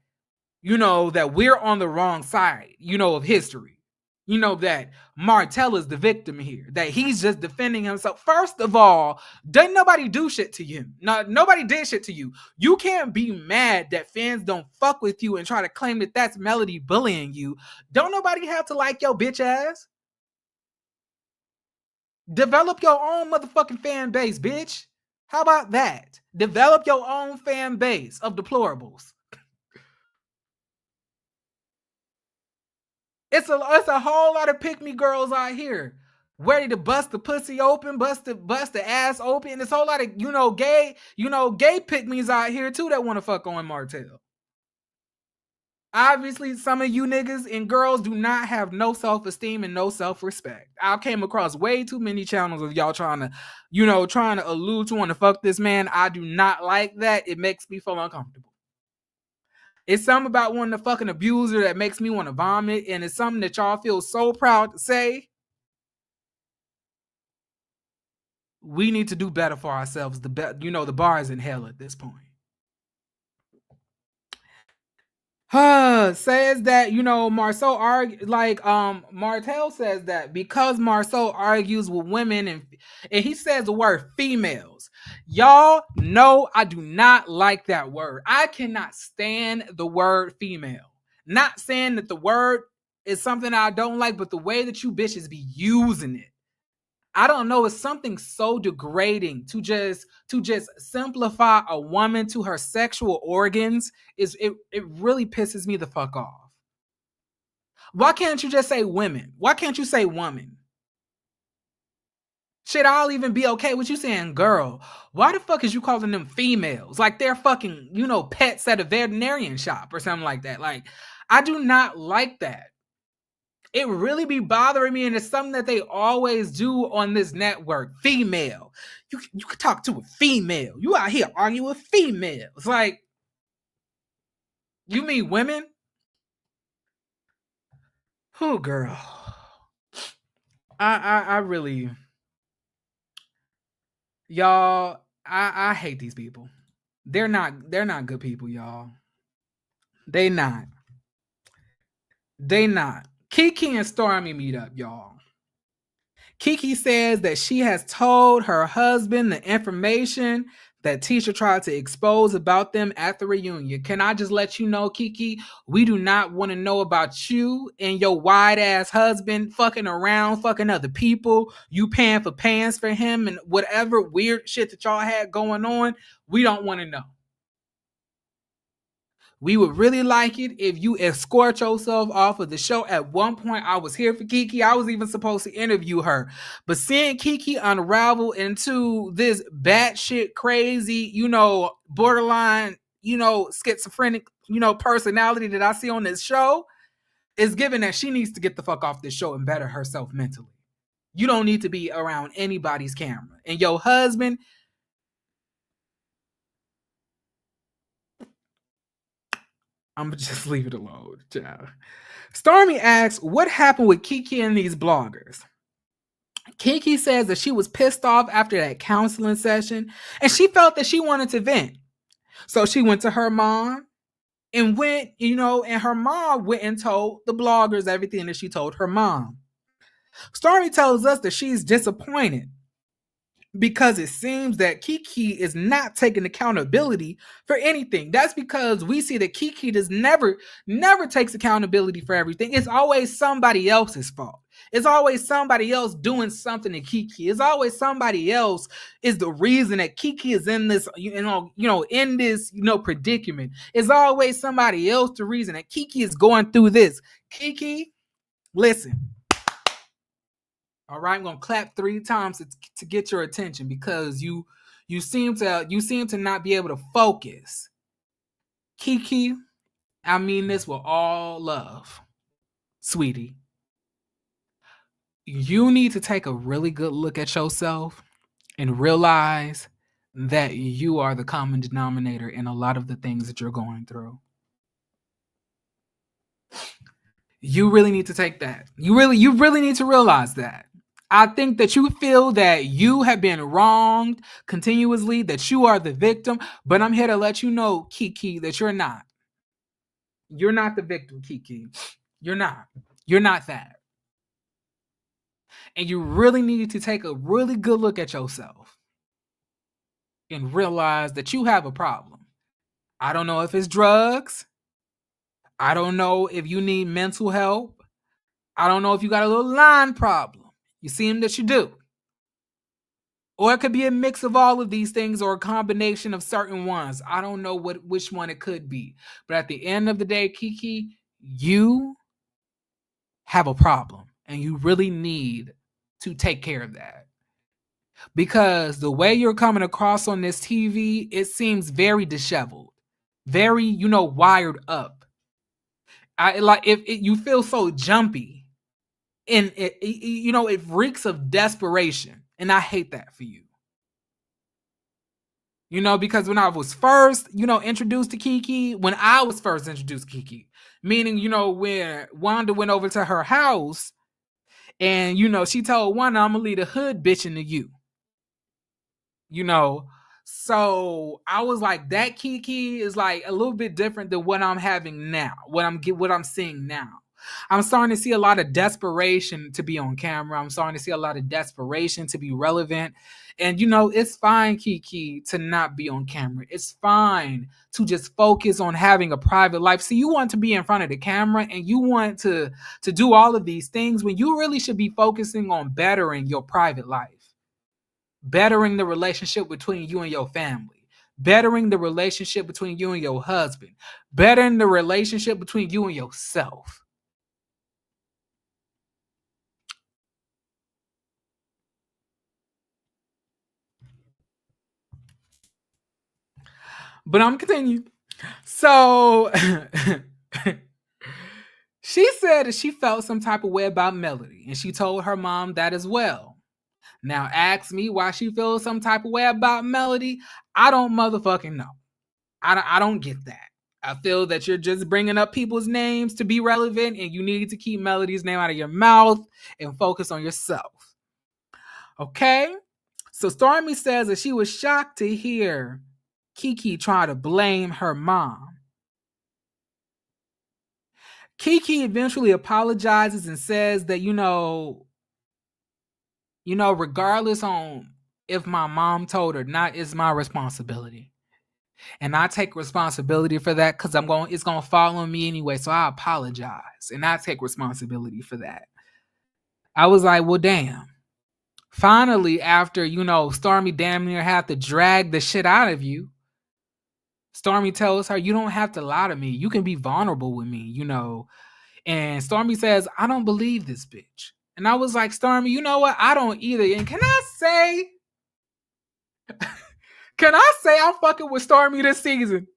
that we're on the wrong side, of history. That Martell is the victim here, that he's just defending himself. First of all, doesn't nobody do shit to you. Nobody did shit to you. You can't be mad that fans don't fuck with you and try to claim that that's Melody bullying you. Don't nobody have to like your bitch ass. Develop your own motherfucking fan base, bitch. How about that? Develop your own fan base of deplorables. It's a whole lot of pick-me girls out here ready to bust the pussy open, bust the ass open. And there's a whole lot of, gay pick-me's out here too that want to fuck on Martell. Obviously, some of you niggas and girls do not have no self-esteem and no self-respect. I came across way too many channels of y'all trying to allude to want to fuck this man. I do not like that. It makes me feel uncomfortable. It's something about wanting to fucking abuser that makes me want to vomit, and it's something that y'all feel so proud to say. We need to do better for ourselves. The bar is in hell at this point. Says that, Marceau Martell says that because Marceau argues with women and he says the word females. Y'all know I do not like that word. I cannot stand the word female. Not saying that the word is something I don't like, but the way that you bitches be using it. I don't know. It's something so degrading to just simplify a woman to her sexual organs. It really pisses me the fuck off. Why can't you just say women? Why can't you say woman? Shit, I'll even be okay with you saying girl. Why the fuck is you calling them females? Like they're fucking, pets at a veterinarian shop or something like that. Like, I do not like that. It really be bothering me, and it's something that they always do on this network. Female. You can talk to a female. You out here arguing with females. Like, You mean women? Oh, girl. I really, y'all. I hate these people. They're not good people, y'all. They not. They not. Kiki and Stormy meet up, y'all. Kiki says that she has told her husband the information that Tisha tried to expose about them at the reunion. Can I just let you know, Kiki, we do not want to know about you and your wide ass husband fucking around, fucking other people, you paying for pants for him and whatever weird shit that y'all had going on. We don't want to know. We would really like it if you escort yourself off of the show. At one point, I was here for Kiki. I was even supposed to interview her. But seeing Kiki unravel into this batshit crazy, borderline, schizophrenic, personality that I see on this show is given that she needs to get the fuck off this show and better herself mentally. You don't need to be around anybody's camera. And your husband, I'm gonna just leave it alone, child. Stormy asks, what happened with Kiki and these bloggers? Kiki says that she was pissed off after that counseling session and she felt that she wanted to vent. So she went to her mom and and her mom went and told the bloggers everything that she told her mom. Stormy tells us that she's disappointed because it seems that Kiki is not taking accountability for anything. That's because we see that Kiki never takes accountability for everything. It's always somebody else's fault. It's always somebody else doing something to Kiki. It's always somebody else is the reason that Kiki is in this, in this, predicament. It's always somebody else the reason that Kiki is going through this. Kiki, listen. All right, I'm gonna clap 3 times to get your attention because you seem to not be able to focus. Kiki, I mean this with all love, sweetie. You need to take a really good look at yourself and realize that you are the common denominator in a lot of the things that you're going through. You really need to take that. You really need to realize that. I think that you feel that you have been wronged continuously, that you are the victim, but I'm here to let you know, Kiki, that you're not. You're not the victim, Kiki. You're not. You're not that. And you really need to take a really good look at yourself and realize that you have a problem. I don't know if it's drugs. I don't know if you need mental help. I don't know if you got a little line problem. You seem that you do. Or it could be a mix of all of these things or a combination of certain ones. I don't know which one it could be. But at the end of the day, Kiki, you have a problem. And you really need to take care of that. Because the way you're coming across on this TV, it seems very disheveled. Very, wired up. You feel so jumpy. And it reeks of desperation. And I hate that for you. Because when I was first, introduced to Kiki, meaning, when Wanda went over to her house and, she told Wanda, I'm going to leave the hood bitch into you. So I was like, that Kiki is like a little bit different than what I'm having now, what I'm seeing now. I'm starting to see a lot of desperation to be on camera. I'm starting to see a lot of desperation to be relevant. And, it's fine, Kiki, to not be on camera. It's fine to just focus on having a private life. See, you want to be in front of the camera and you want to do all of these things when you really should be focusing on bettering your private life, bettering the relationship between you and your family, bettering the relationship between you and your husband, bettering the relationship between you and yourself. But I'm continuing. So she said that she felt some type of way about Melody, and she told her mom that as well. Now, ask me why she feels some type of way about Melody. I don't motherfucking know. I don't get that. I feel that you're just bringing up people's names to be relevant, and you need to keep Melody's name out of your mouth and focus on yourself. Okay? So Stormy says that she was shocked to hear Keke try to blame her mom. Keke eventually apologizes and says that, regardless on if my mom told or not, it's my responsibility. And I take responsibility for that because it's gonna fall on me anyway. So I apologize. And I take responsibility for that. I was like, well, damn. Finally, after, Stormy damn near had to drag the shit out of you, Stormy tells her, you don't have to lie to me. You can be vulnerable with me, And Stormy says, I don't believe this bitch. And I was like, Stormy, you know what? I don't either. And can I say I'm fucking with Stormy this season?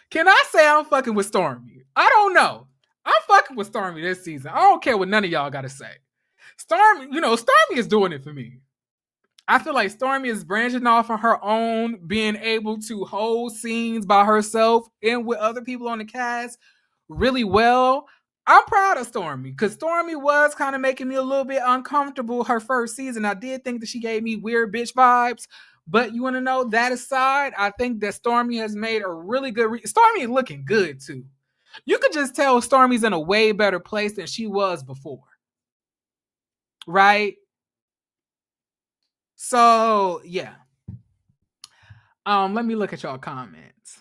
Can I say I'm fucking with Stormy? I don't know. I'm fucking with Stormy this season. I don't care what none of y'all got to say. Stormy is doing it for me. I feel like Stormy is branching off on her own, being able to hold scenes by herself and with other people on the cast really well. I'm proud of Stormy because Stormy was kind of making me a little bit uncomfortable her first season. I did think that she gave me weird bitch vibes, but you want to know that aside, I think that Stormy has made a really good... Stormy is looking good too. You could just tell Stormy's in a way better place than she was before. Right? So, yeah. Let me look at y'all comments.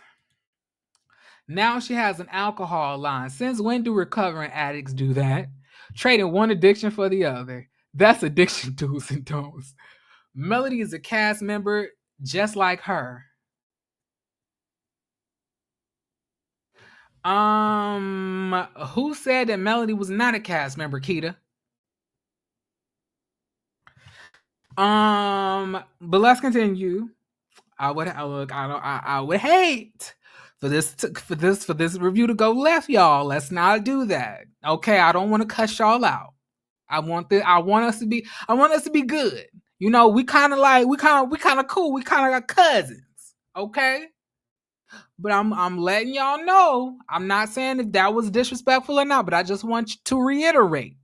Now she has an alcohol line. Since when do recovering addicts do that? Trading one addiction for the other. That's addiction do's and don'ts. Melody is a cast member just like her. Who said that Melody was not a cast member, Keita? But let's continue. I would hate for this review to go left, y'all. Let's not do that. Okay, I don't want to cuss y'all out. I want us to be good. We kind of cool. We kind of got cousins. Okay? But I'm letting y'all know. I'm not saying if that was disrespectful or not, but I just want you to reiterate.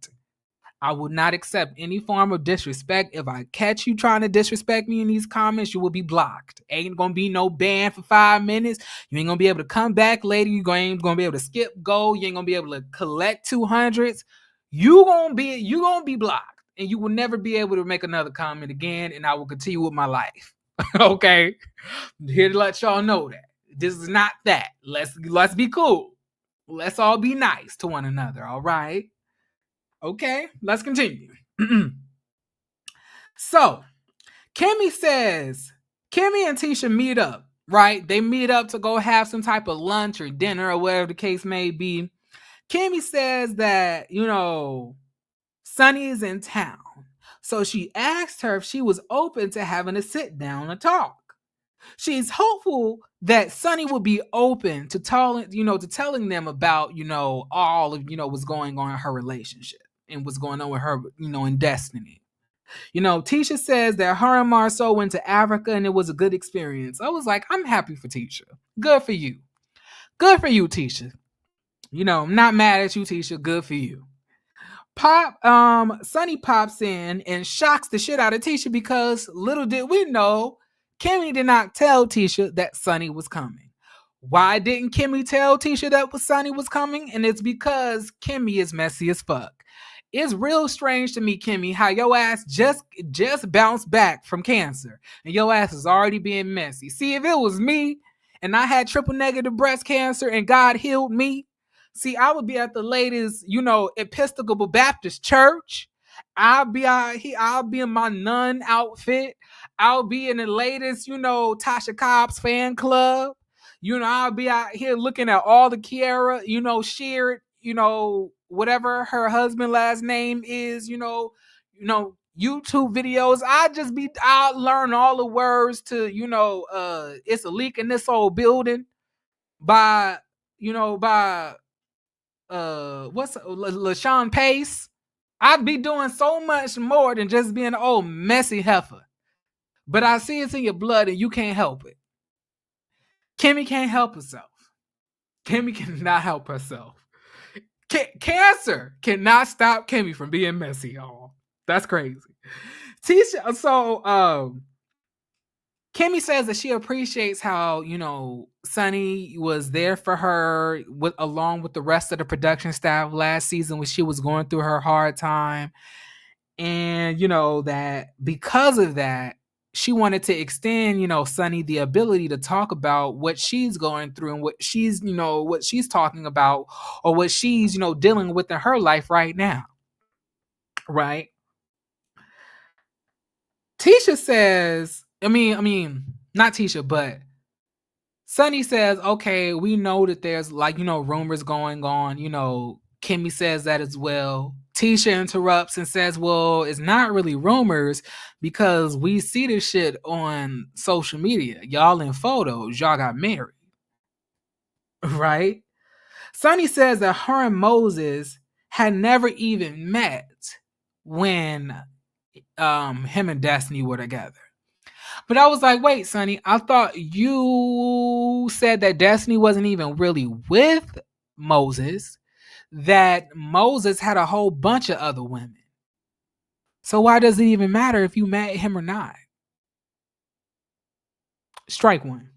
I will not accept any form of disrespect. If I catch you trying to disrespect me in these comments, you will be blocked. Ain't gonna be no ban for 5 minutes. You ain't gonna be able to come back later. You ain't gonna be able to skip goal. You ain't gonna be able to collect 200s. You gonna be blocked, and you will never be able to make another comment again. And I will continue with my life. Okay, I'm here to let y'all know that this is not that. Let's be cool. Let's all be nice to one another. All right. Okay, let's continue. So, Kimmy and Tisha meet up, right? They meet up to go have some type of lunch or dinner or whatever the case may be. Kimmy says that, Sunny is in town. So she asked her if she was open to having a sit down and talk. She's hopeful that Sunny will be open to telling them about, all of, what's going on in her relationship and what's going on with her, in Destiny. Tisha says that her and Marcel went to Africa and it was a good experience. I was like, I'm happy for Tisha. Good for you. Good for you, Tisha. I'm not mad at you, Tisha. Good for you. Sunny pops in and shocks the shit out of Tisha because little did we know, Kimmy did not tell Tisha that Sunny was coming. Why didn't Kimmy tell Tisha that Sunny was coming? And it's because Kimmy is messy as fuck. It's real strange to me, Kimmy, how your ass just bounced back from cancer and your ass is already being messy. See, if it was me and I had triple negative breast cancer and God healed me, see, I would be at the latest, Episcopal Baptist church. I'll be out here. I'll be in my nun outfit. I'll be in the latest, Tasha Cobb's fan club. I'll be out here looking at all the Kiara, shared, whatever her husband last name is, YouTube videos. I'll learn all the words to, it's a leak in this old building by LaShawn Pace. I'd be doing so much more than just being an old messy heifer. But I see it's in your blood and you can't help it. Kimmy can't help herself. Kimmy cannot help herself. Cancer cannot stop Kimmy from being messy, y'all. That's crazy. Tisha, Kimmy says that she appreciates how, Sonny was there for her along with the rest of the production staff last season when she was going through her hard time. And, that because of that, she wanted to extend, Sonny the ability to talk about what she's going through and what she's talking about or what she's, dealing with in her life right now. Right? Tisha says, not Tisha, but Sonny says, okay, we know that there's rumors going on. Kimmy says that as well. Tisha interrupts and says, well, it's not really rumors because we see this shit on social media. Y'all in photos, y'all got married. Right? Sonny says that her and Moses had never even met when him and Destiny were together. But I was like, wait, Sonny, I thought you said that Destiny wasn't even really with Moses, that Moses had a whole bunch of other women. So why does it even matter if you met him or not? Strike one.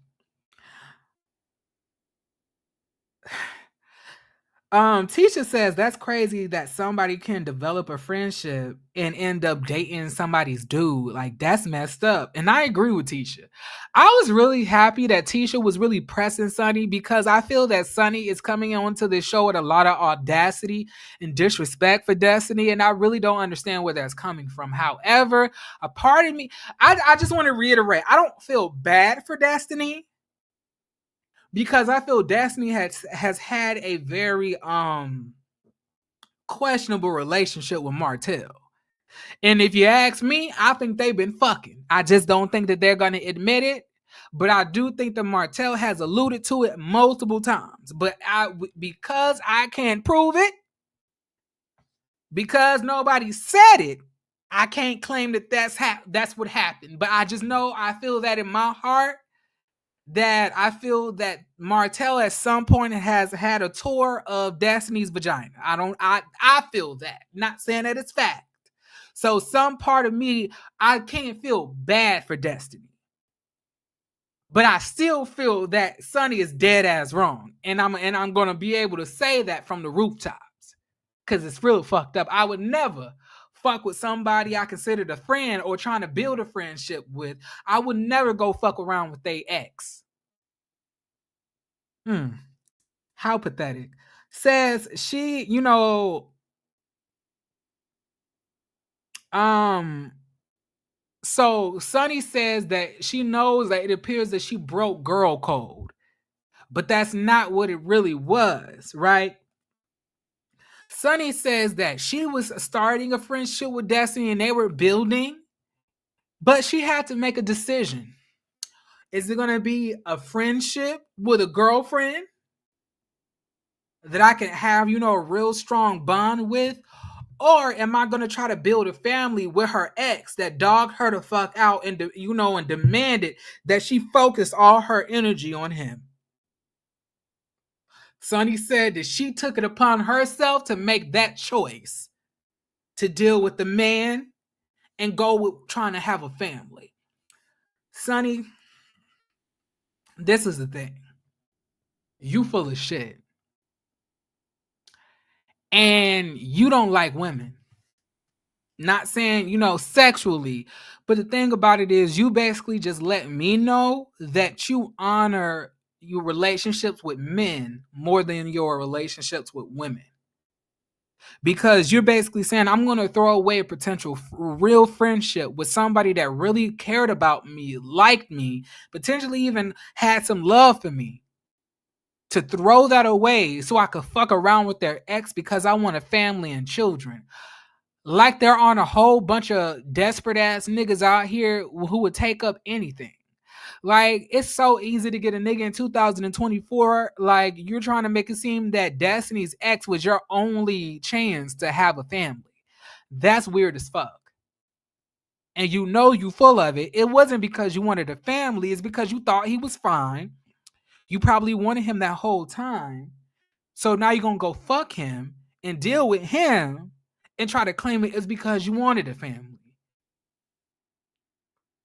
Tisha says that's crazy that somebody can develop a friendship and end up dating somebody's dude. Like, that's messed up. And I agree with Tisha. I was really happy that Tisha was really pressing Sonny because I feel that Sonny is coming onto this show with a lot of audacity and disrespect for Destiny. And I really don't understand where that's coming from. However, a part of me, I just want to reiterate, I don't feel bad for Destiny. Because I feel Destiny has had a very questionable relationship with Martell. And if you ask me, I think they've been fucking. I just don't think that they're going to admit it. But I do think that Martell has alluded to it multiple times. But because I can't prove it, because nobody said it, I can't claim that that's what happened. But I just know, I feel that in my heart, that I feel that Martell at some point has had a tour of Destiny's vagina. I feel that. Not saying that it's fact. So some part of me, I can't feel bad for Destiny. But I still feel that Sonny is dead ass wrong. And I'm gonna be able to say that from the rooftops. Cause it's real fucked up. I would never fuck with somebody I considered a friend or trying to build a friendship with. I would never go fuck around with their ex. How pathetic. Says she, so Sonny says that she knows that it appears that she broke girl code, but that's not what it really was, right? Sonny says that she was starting a friendship with Destiny and they were building, but she had to make a decision. Is it going to be a friendship with a girlfriend that I can have, a real strong bond with? Or am I going to try to build a family with her ex that dogged her the fuck out and, and demanded that she focus all her energy on him? Sonny said that she took it upon herself to make that choice to deal with the man and go with trying to have a family. Sonny, this is the thing. You full of shit. And you don't like women. Not saying, sexually, but the thing about it is you basically just let me know that you honor your relationships with men more than your relationships with women. Because you're basically saying, I'm going to throw away a potential real friendship with somebody that really cared about me, liked me, potentially even had some love for me, to throw that away so I could fuck around with their ex because I want a family and children. Like there aren't a whole bunch of desperate ass niggas out here who would take up anything. Like, it's so easy to get a nigga in 2024. Like, you're trying to make it seem that Destiny's ex was your only chance to have a family. That's weird as fuck. And you full of it. It wasn't because you wanted a family. It's because you thought he was fine. You probably wanted him that whole time. So now you're going to go fuck him and deal with him and try to claim it is because you wanted a family.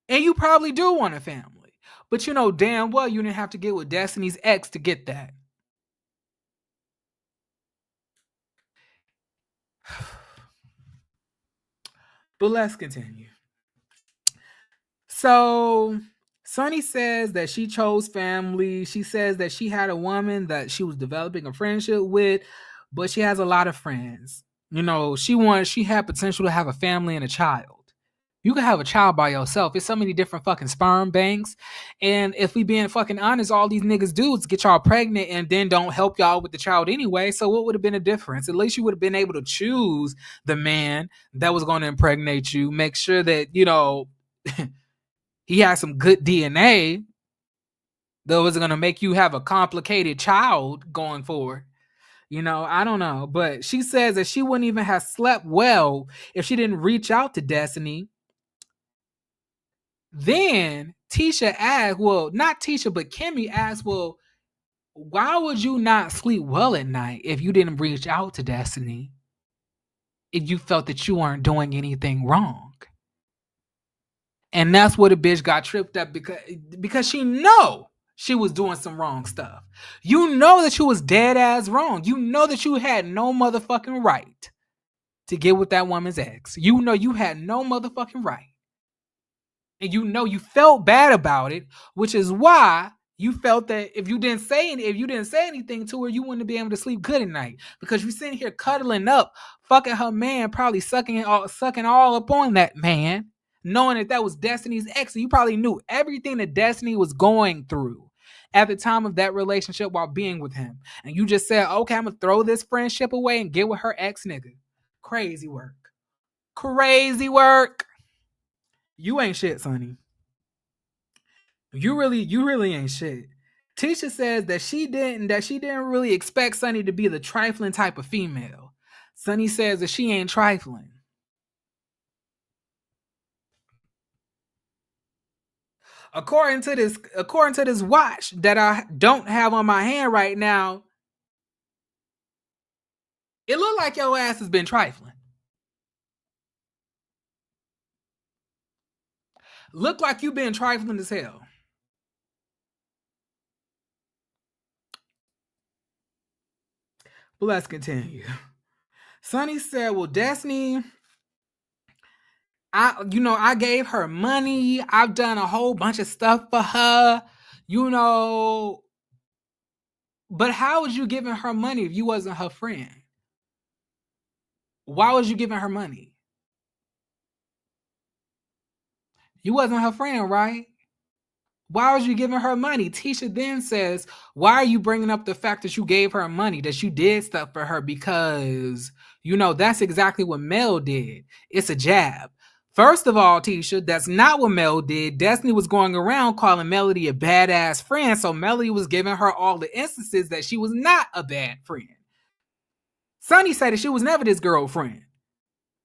And you probably do want a family. But you know damn well you didn't have to get with Destiny's ex to get that. But let's continue. So Sonny says that she chose family. She says that she had a woman that she was developing a friendship with, but she has a lot of friends. You know, she had potential to have a family and a child. You can have a child by yourself. It's so many different fucking sperm banks. And if we being fucking honest, all these niggas dudes get y'all pregnant and then don't help y'all with the child anyway. So what would have been a difference? At least you would have been able to choose the man that was going to impregnate you. Make sure that, you know, he had some good DNA that was going to make you have a complicated child going forward. You know, I don't know. But she says that she wouldn't even have slept well if she didn't reach out to Destiny. Then Tisha asked, well, not Tisha, but Kimmy asked, well, why would you not sleep well at night if you didn't reach out to Destiny? If you felt that you weren't doing anything wrong. And that's what a bitch got tripped up because she know she was doing some wrong stuff. You know that you was dead ass wrong. You know that you had no motherfucking right to get with that woman's ex. You know you had no motherfucking right. And you know you felt bad about it, which is why you felt that if you didn't say anything to her, you wouldn't be able to sleep good at night. Because you're sitting here cuddling up, fucking her man, probably sucking all up on that man, knowing that was Destiny's ex. So you probably knew everything that Destiny was going through at the time of that relationship while being with him. And you just said, okay, I'm going to throw this friendship away and get with her ex nigga. Crazy work. Crazy work. You ain't shit, Sonny. You really ain't shit. Tisha says that she didn't really expect Sonny to be the trifling type of female. Sonny says that she ain't trifling. According to this watch that I don't have on my hand right now, it looked like your ass has been trifling. Look like you've been trifling as hell. But let's continue. Sonny said, well, Destiny, I gave her money. I've done a whole bunch of stuff for her, but how was you giving her money if you wasn't her friend? Why was you giving her money? You wasn't her friend, right? Why was you giving her money? Tisha then says, why are you bringing up the fact that you gave her money, that you did stuff for her? Because, that's exactly what Mel did. It's a jab. First of all, Tisha, that's not what Mel did. Destiny was going around calling Melody a badass friend, so Melody was giving her all the instances that she was not a bad friend. Sonny said that she was never this girlfriend.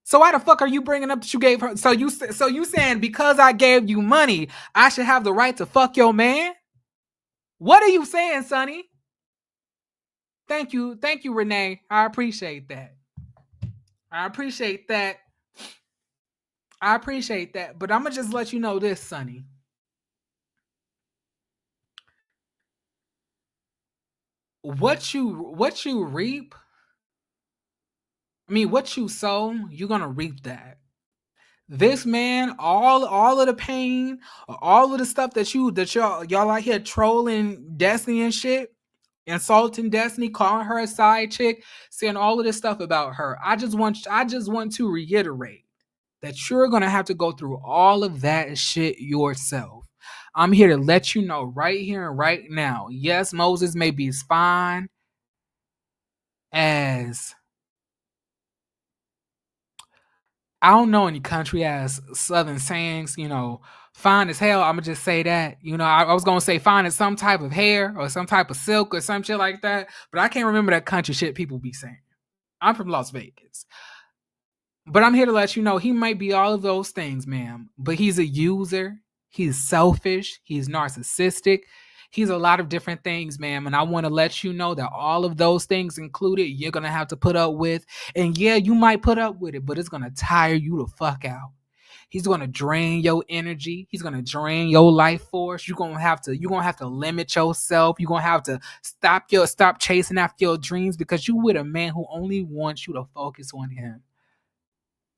So why the fuck are you bringing up that you gave her? So you saying because I gave you money, I should have the right to fuck your man? What are you saying, Sonny? Thank you, Renee. I appreciate that. But I'm gonna just let you know this, Sonny. What you reap, what you sow, you're gonna reap that. This man, all of the pain, all of the stuff that y'all out here trolling Destiny and shit, insulting Destiny, calling her a side chick, saying all of this stuff about her. I just want to reiterate that you're gonna have to go through all of that shit yourself. I'm here to let you know right here and right now. Yes, Moses may be as fine as, I don't know any country ass southern sayings, fine as hell. I'm gonna just say that. I was gonna say fine as some type of hair or some type of silk or some shit like that, but I can't remember that country shit people be saying. I'm from Las Vegas. But I'm here to let you know he might be all of those things, ma'am. But he's a user, he's selfish, he's narcissistic, He's a lot of different things, ma'am. And I want to let you know that all of those things included, you're going to have to put up with. And yeah, you might put up with it, but it's going to tire you the fuck out. He's gonna drain your energy. He's gonna drain your life force. You're gonna have to limit yourself. You're gonna have to stop chasing after your dreams because you with a man who only wants you to focus on him.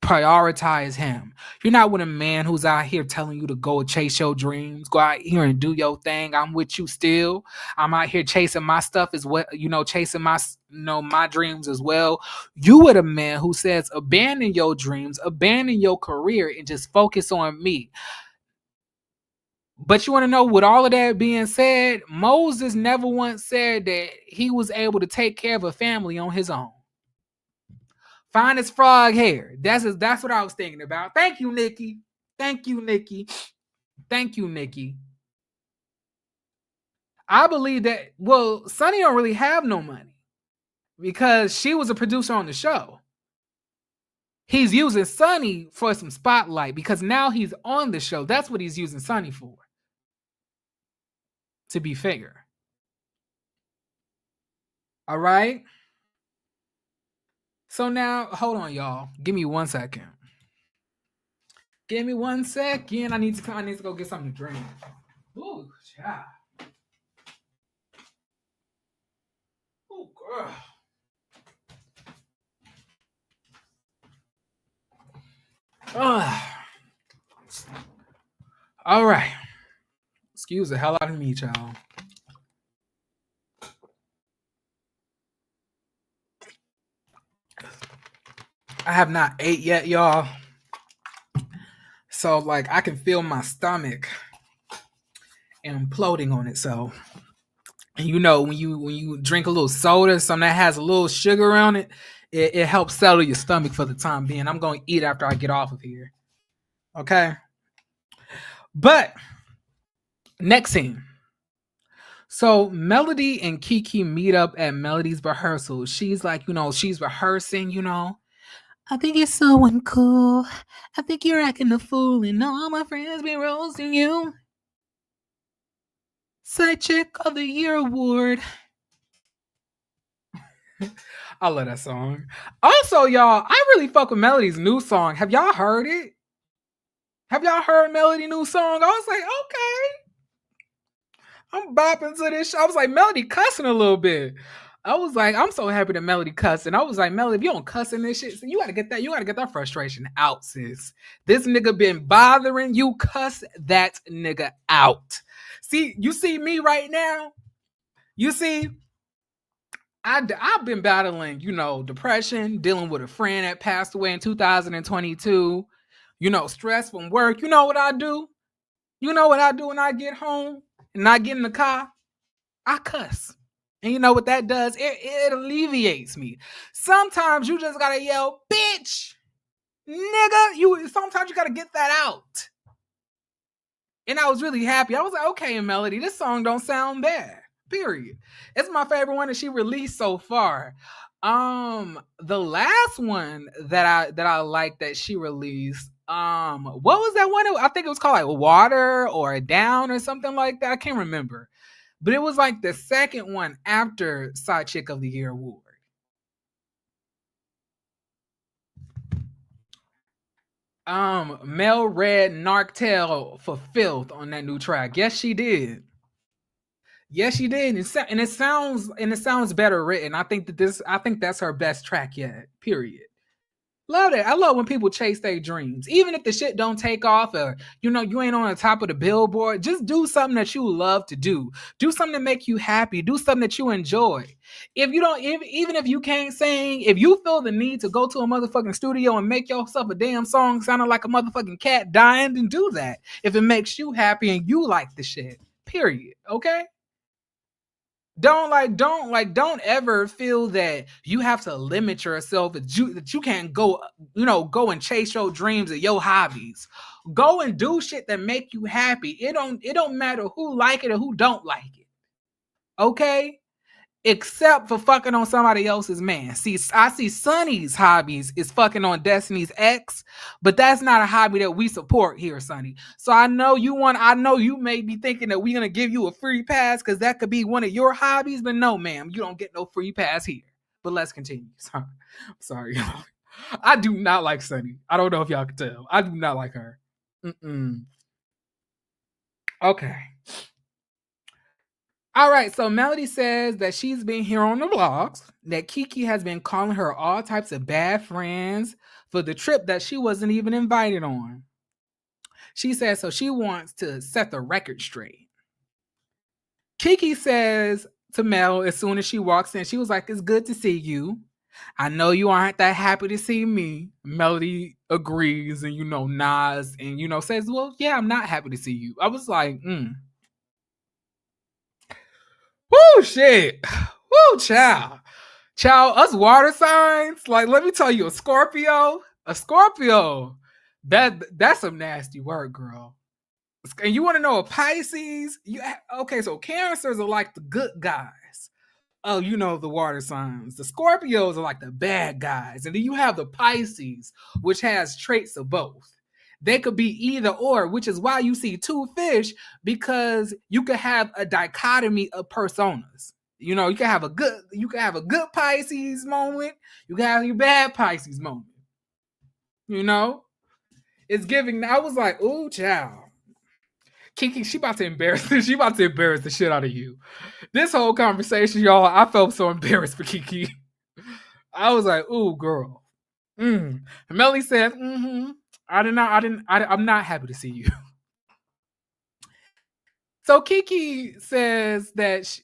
Prioritize him. You're not with a man who's out here telling you to go chase your dreams, go out here and do your thing. I'm with you still. I'm out here chasing my stuff as well, chasing my dreams as well. You with a man who says abandon your dreams, abandon your career, and just focus on me. But you want to know, with all of that being said, Moses never once said that he was able to take care of a family on his own. Find his frog hair. That's what I was thinking about. Thank you, Nikki. Thank you, Nikki. Thank you, Nikki. I believe that, well, Sonny don't really have no money because she was a producer on the show. He's using Sonny for some spotlight because now he's on the show. That's what he's using Sonny for. To be fair. All right. So now, hold on, y'all. Give me 1 second. Give me 1 second. I need to go get something to drink. Ooh, yeah. Oh, girl. All right. Excuse the hell out of me, y'all. I have not ate yet, y'all. So, like, I can feel my stomach imploding on it. So, when you drink a little soda, something that has a little sugar on it, it helps settle your stomach for the time being. I'm going to eat after I get off of here. Okay? But, next scene. So, Melody and Keke meet up at Melody's rehearsal. She's like, she's rehearsing, I think you're so uncool. I think you're acting a fool, and all my friends be roasting you. Side Chick of the Year award. I love that song. Also, y'all, I really fuck with Melody's new song. Have y'all heard it? Have y'all heard Melody's new song? I was like, okay. I'm bopping to this. I was like, Melody cussing a little bit. I was like, I'm so happy that Melody cussing. I was like, Melody, if you don't cuss in this shit, so you gotta get that frustration out, sis. This nigga been bothering you. Cuss that nigga out. See, you see me right now. You see, I've been battling, depression, dealing with a friend that passed away in 2022. Stress from work. You know what I do? You know what I do when I get home and I get in the car? I cuss. And you know what that does? It alleviates me. Sometimes you just gotta yell, bitch, nigga. Sometimes you gotta get that out. And I was really happy. I was like, okay, Melody, this song don't sound bad. Period. It's my favorite one that she released so far. The last one that I like that she released, what was that one? I think it was called like Water or Down or something like that. I can't remember. But it was like the second one after Side Chick of the Year award. Mel read Martell for filth on that new track. Yes, she did. Yes, she did. And it sounds better written. I think that's her best track yet. Period. Love it. I love when people chase their dreams. Even if the shit don't take off or, you ain't on the top of the billboard, just do something that you love to do. Do something that make you happy. Do something that you enjoy. Even if you can't sing, if you feel the need to go to a motherfucking studio and make yourself a damn song sounding like a motherfucking cat dying, then do that. If it makes you happy and you like the shit. Period. Okay? Don't ever feel that you have to limit yourself, that you can't go and chase your dreams or your hobbies. Go and do shit that make you happy. It don't matter who like it or who don't like it. Okay? except for fucking on somebody else's man. See, I see Sonny's hobbies is fucking on Destiny's ex, but that's not a hobby that we support here, Sonny. So I know you may be thinking that we're gonna give you a free pass because that could be one of your hobbies, but no, ma'am, you don't get no free pass here. But let's continue. Sorry, y'all. I do not like Sonny. I don't know if y'all can tell. I do not like her. Okay. All right, so Melody says that she's been here on the vlogs, that Keke has been calling her all types of bad friends for the trip that she wasn't even invited on. She says so she wants to set the record straight. Keke says to Mel as soon as she walks in, she was like, "It's good to see you. I know you aren't that happy to see me." Melody agrees and, nods and, says, "Well, yeah, I'm not happy to see you." I was like, Woo, shit. Woo, child. Child, us water signs, like, let me tell you, a Scorpio, that's some nasty work, girl. And you want to know a Pisces? Okay, so Cancers are like the good guys. Oh, the water signs. The Scorpios are like the bad guys. And then you have the Pisces, which has traits of both. They could be either or, which is why you see two fish, because you could have a dichotomy of personas. You can have a good Pisces moment. You can have your bad Pisces moment. It's giving. I was like, "Ooh, child, Keke, she about to embarrass the shit out of you." This whole conversation, y'all, I felt so embarrassed for Keke. I was like, "Ooh, girl." Melly said, I'm not happy to see you. So Keke says that,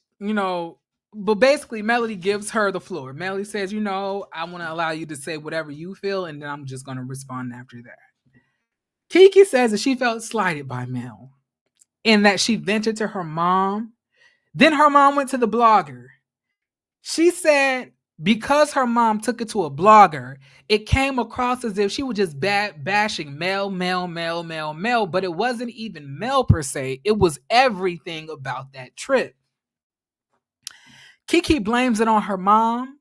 but basically Melody gives her the floor. Melody says, I want to allow you to say whatever you feel, and then I'm just going to respond after that. Keke says that she felt slighted by Mel and that she vented to her mom. Then her mom went to the blogger. She said because her mom took it to a blogger, it came across as if she was just bashing Mel, but it wasn't even Mel per se. It was everything about that trip. Keke blames it on her mom,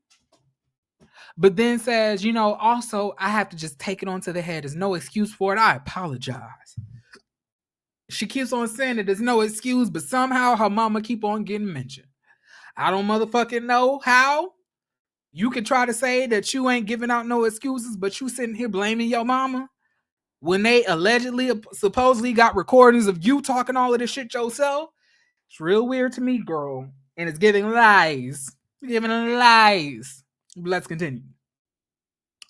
but then says, also, I have to just take it onto the head. There's no excuse for it. I apologize. She keeps on saying that there's no excuse, but somehow her mama keep on getting mentioned. I don't motherfucking know how. You can try to say that you ain't giving out no excuses, but you sitting here blaming your mama when they supposedly got recordings of you talking all of this shit yourself. It's real weird to me, girl. And it's giving lies. Let's continue.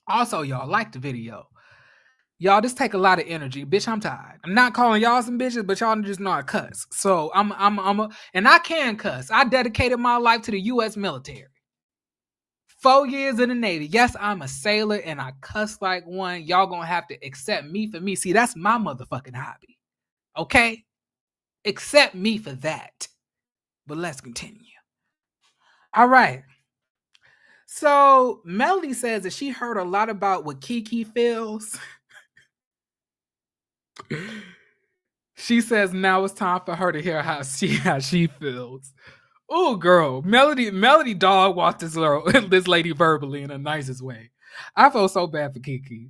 Also, y'all, like the video. Y'all, this take a lot of energy. Bitch, I'm tired. I'm not calling y'all some bitches, but y'all just know I cuss. So and I can cuss. I dedicated my life to the U.S. military. 4 years in the Navy. Yes, I'm a sailor and I cuss like one. Y'all gonna have to accept me for me. See, that's my motherfucking hobby. Okay? Accept me for that. But let's continue. All right. So Melody says that she heard a lot about what Keke feels. She says now it's time for her to hear how she feels. Oh, girl, Melody dog walked this lady verbally in the nicest way. I felt so bad for Keke.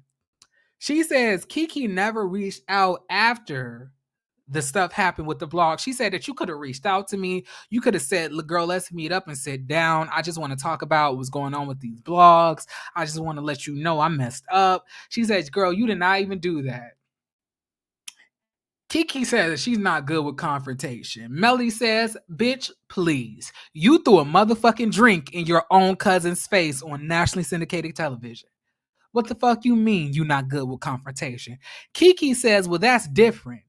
She says Keke never reached out after the stuff happened with the blog. She said that you could have reached out to me. You could have said, "Look, girl, let's meet up and sit down. I just want to talk about what's going on with these blogs. I just want to let you know I messed up." She says, "Girl, you did not even do that." Keke says that she's not good with confrontation. Melody says, "Bitch, please. You threw a motherfucking drink in your own cousin's face on nationally syndicated television. What the fuck you mean you not good with confrontation?" Keke says, "Well, that's different.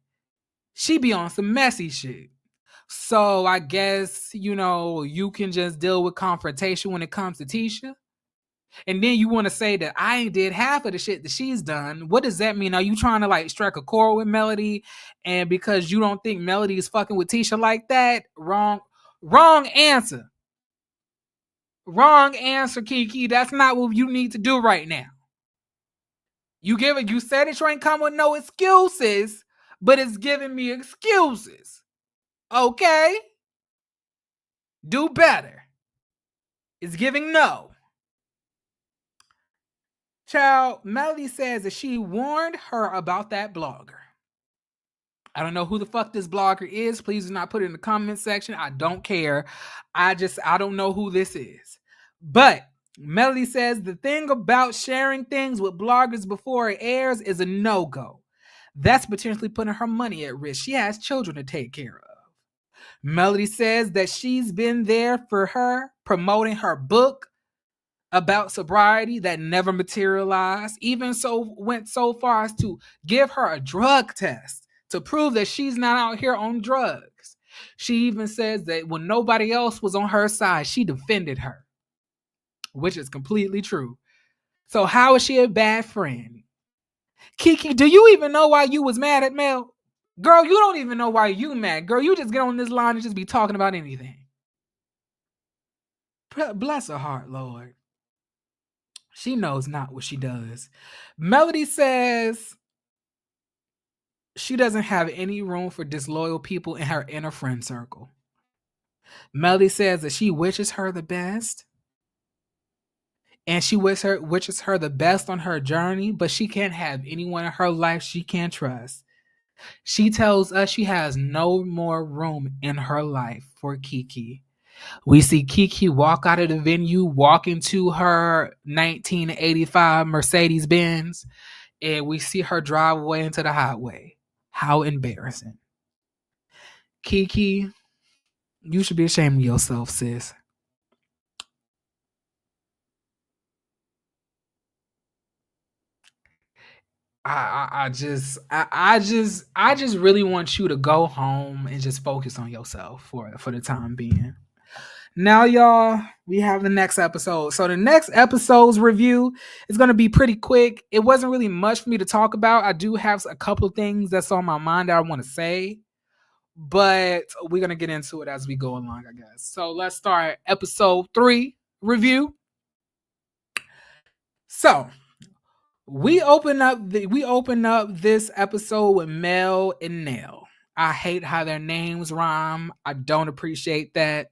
She be on some messy shit. So I guess, you can just deal with confrontation when it comes to Tisha. And then you want to say that I ain't did half of the shit that she's done. What does that mean? Are you trying to strike a chord with Melody? And because you don't think Melody is fucking with Tisha like that? Wrong answer. Wrong answer, Keke. That's not what you need to do right now. You said it ain't come with no excuses, but it's giving me excuses. Okay? Do better. It's giving no. Child, Melody says that she warned her about that blogger. I don't know who the fuck this blogger is. Please do not put it in the comment section. I don't care. I don't know who this is. But Melody says the thing about sharing things with bloggers before it airs is a no-go. That's potentially putting her money at risk. She has children to take care of. Melody says that she's been there for her, promoting her book about sobriety that never materialized, even so went so far as to give her a drug test to prove that she's not out here on drugs. She even says that when nobody else was on her side, she defended her, which is completely true. So how is she a bad friend? Kiki, do you even know why you was mad at Mel? Girl, you don't even know why you mad. Girl, you just get on this line and just be talking about anything. Bless her heart, Lord. She knows not what she does. Melody says she doesn't have any room for disloyal people in her inner friend circle. Melody says that she wishes her the best. And she wishes her the best on her journey, but she can't have anyone in her life she can't trust. She tells us she has no more room in her life for Kiki. We see Kiki walk out of the venue, walk into her 1985 Mercedes Benz, and we see her drive away into the highway. How embarrassing. Kiki, you should be ashamed of yourself, sis. I just really want you to go home and just focus on yourself for the time being. Now, y'all, we have the next episode. So the next episode's review is going to be pretty quick. It wasn't really much for me to talk about. I do have a couple of things that's on my mind that I want to say, but we're going to get into it as we go along, I guess. So let's start episode 3 review. So we open up this episode with Mel and Nell. I hate how their names rhyme. I don't appreciate that.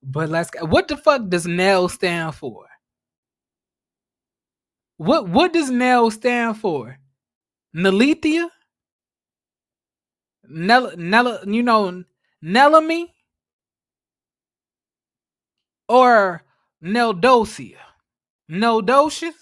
But what the fuck does Nell stand for? What does Nell stand for? Nelethia? Nellamy? Or Neldosia? Neldocious?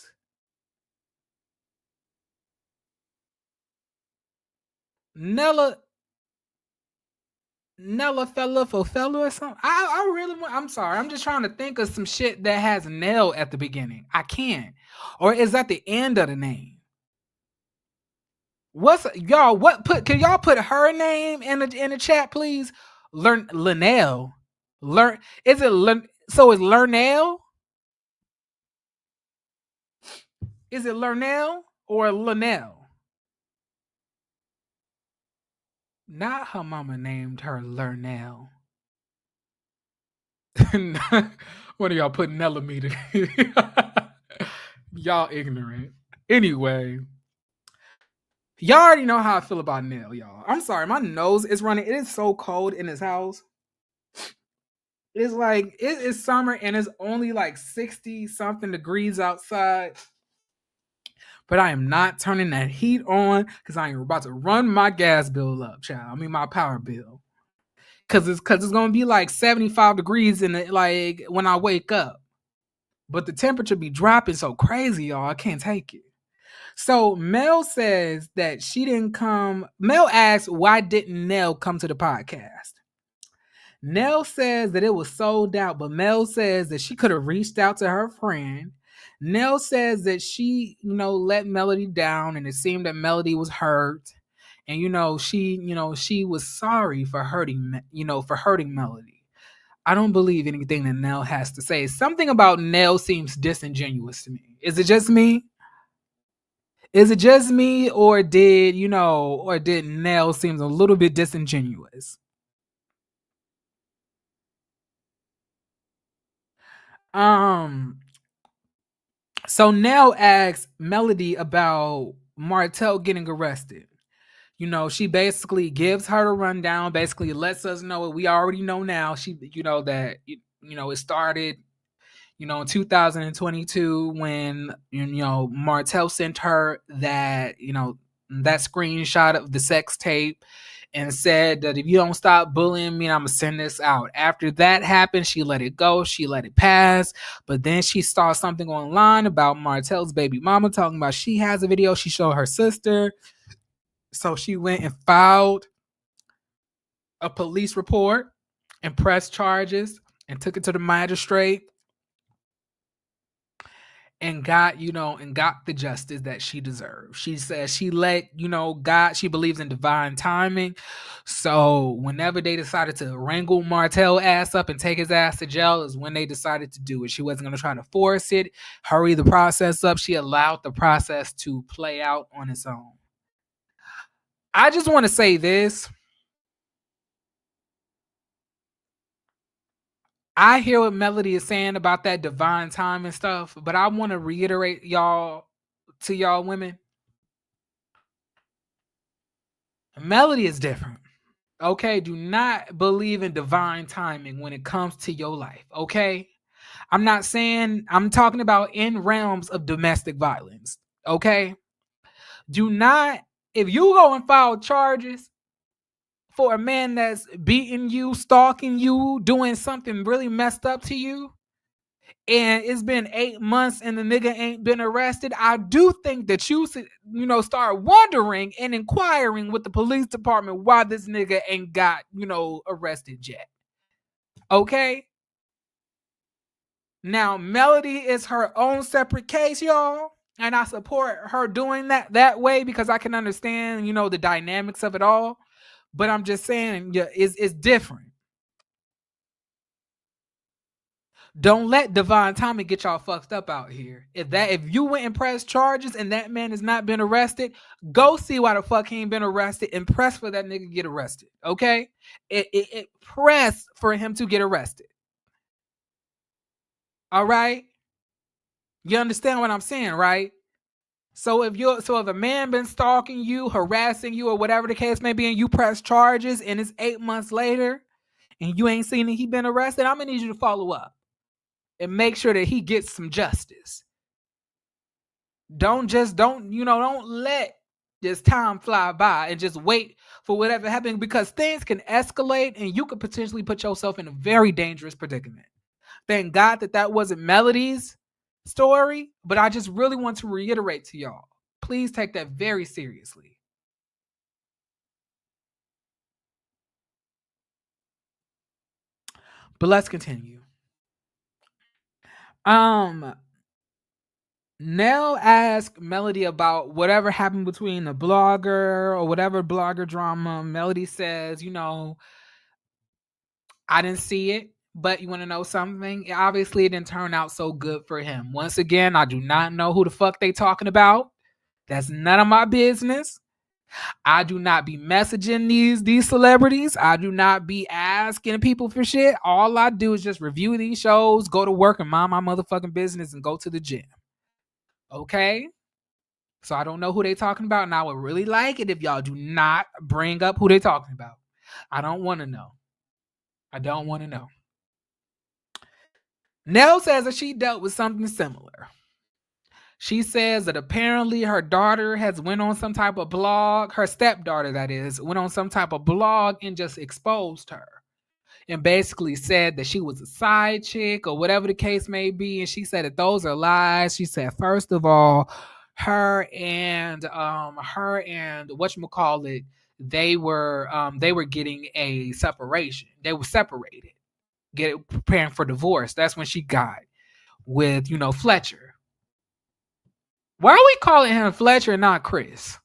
Nella fella for fella or something. I really want. I'm sorry. I'm just trying to think of some shit that has Nell at the beginning. I can't. Or is that the end of the name? What's y'all? Can y'all put her name in the chat, please? Linnell. Is it so? Is Lernell? Is it Lernell or Linnell? Not her mama named her Lernell. What are y'all putting Nellamita? Y'all ignorant. Anyway, y'all already know how I feel about Nell, y'all. I'm sorry, my nose is running. It is so cold in this house. It's like it is summer and it's only like 60 something degrees outside. But I am not turning that heat on because I am about to run my gas bill up, child. I mean my power bill. Cause it's gonna be like 75 degrees in it, like when I wake up. But the temperature be dropping so crazy, y'all. I can't take it. So Mel says that she didn't come. Mel asks, why didn't Nell come to the podcast? Nell says that it was sold out, but Mel says that she could have reached out to her friend. Nell says that she, let Melody down and it seemed that Melody was hurt. And, she was sorry for hurting Melody. I don't believe anything that Nell has to say. Something about Nell seems disingenuous to me. Is it just me? Or did Nell seems a little bit disingenuous? So Nell asks Melody about Martell getting arrested. She basically gives her the rundown, basically lets us know what we already know now. She, that, it started, In 2022, when Martell sent her that screenshot of the sex tape and said that if you don't stop bullying me, I'm gonna send this out. After that happened, she let it go, she let it pass. But then she saw something online about Martell's baby mama talking about she has a video she showed her sister. So she went and filed a police report and pressed charges and took it to the magistrate and got the justice that she deserved. She says she let God, she believes in divine timing. So whenever they decided to wrangle Martell ass up and take his ass to jail is when they decided to do it. She wasn't going to try to force it, hurry the process up. She allowed the process to play out on its own. I just want to say this. I hear what Melody is saying about that divine time and stuff, but I want to reiterate to y'all women. Melody is different. Okay? Do not believe in divine timing when it comes to your life. Okay? I'm talking about in realms of domestic violence. Okay? Do not, if you go and file charges for a man that's beating you, stalking you, doing something really messed up to you, and it's been 8 months and the nigga ain't been arrested, I do think that you should, start wondering and inquiring with the police department why this nigga ain't got, arrested yet. Okay? Now, Melody is her own separate case, y'all. And I support her doing that way because I can understand, the dynamics of it all. But I'm just saying, yeah, it's different. Don't let divine timing get y'all fucked up out here. If you went and pressed charges and that man has not been arrested, go see why the fuck he ain't been arrested and press for that nigga to get arrested. Okay? It press for him to get arrested. All right? You understand what I'm saying, right? So if a man been stalking you, harassing you, or whatever the case may be, and you press charges and it's 8 months later and you ain't seen that he been arrested, I'm gonna need you to follow up and make sure that he gets some justice. Don't let this time fly by and just wait for whatever happened, because things can escalate and you could potentially put yourself in a very dangerous predicament. Thank God that wasn't Melody's story, but I just really want to reiterate to y'all, please take that very seriously. But let's continue. Nell asked Melody about whatever happened between the blogger or whatever blogger drama. Melody says, I didn't see it, but you want to know something? Obviously, it didn't turn out so good for him. Once again, I do not know who the fuck they talking about. That's none of my business. I do not be messaging these celebrities. I do not be asking people for shit. All I do is just review these shows, go to work, and mind my motherfucking business and go to the gym. Okay? So I don't know who they talking about, and I would really like it if y'all do not bring up who they talking about. I don't want to know. I don't want to know. Nell says that she dealt with something similar. She says that apparently her daughter has went on some type of blog, her stepdaughter that is, went on some type of blog and just exposed her. And basically said that she was a side chick or whatever the case may be. And she said that those are lies. She said, first of all, her and whatchamacallit, they were getting a separation. They were separated, preparing for divorce. That's when she got with, Fletcher. Why are we calling him Fletcher and not Chris?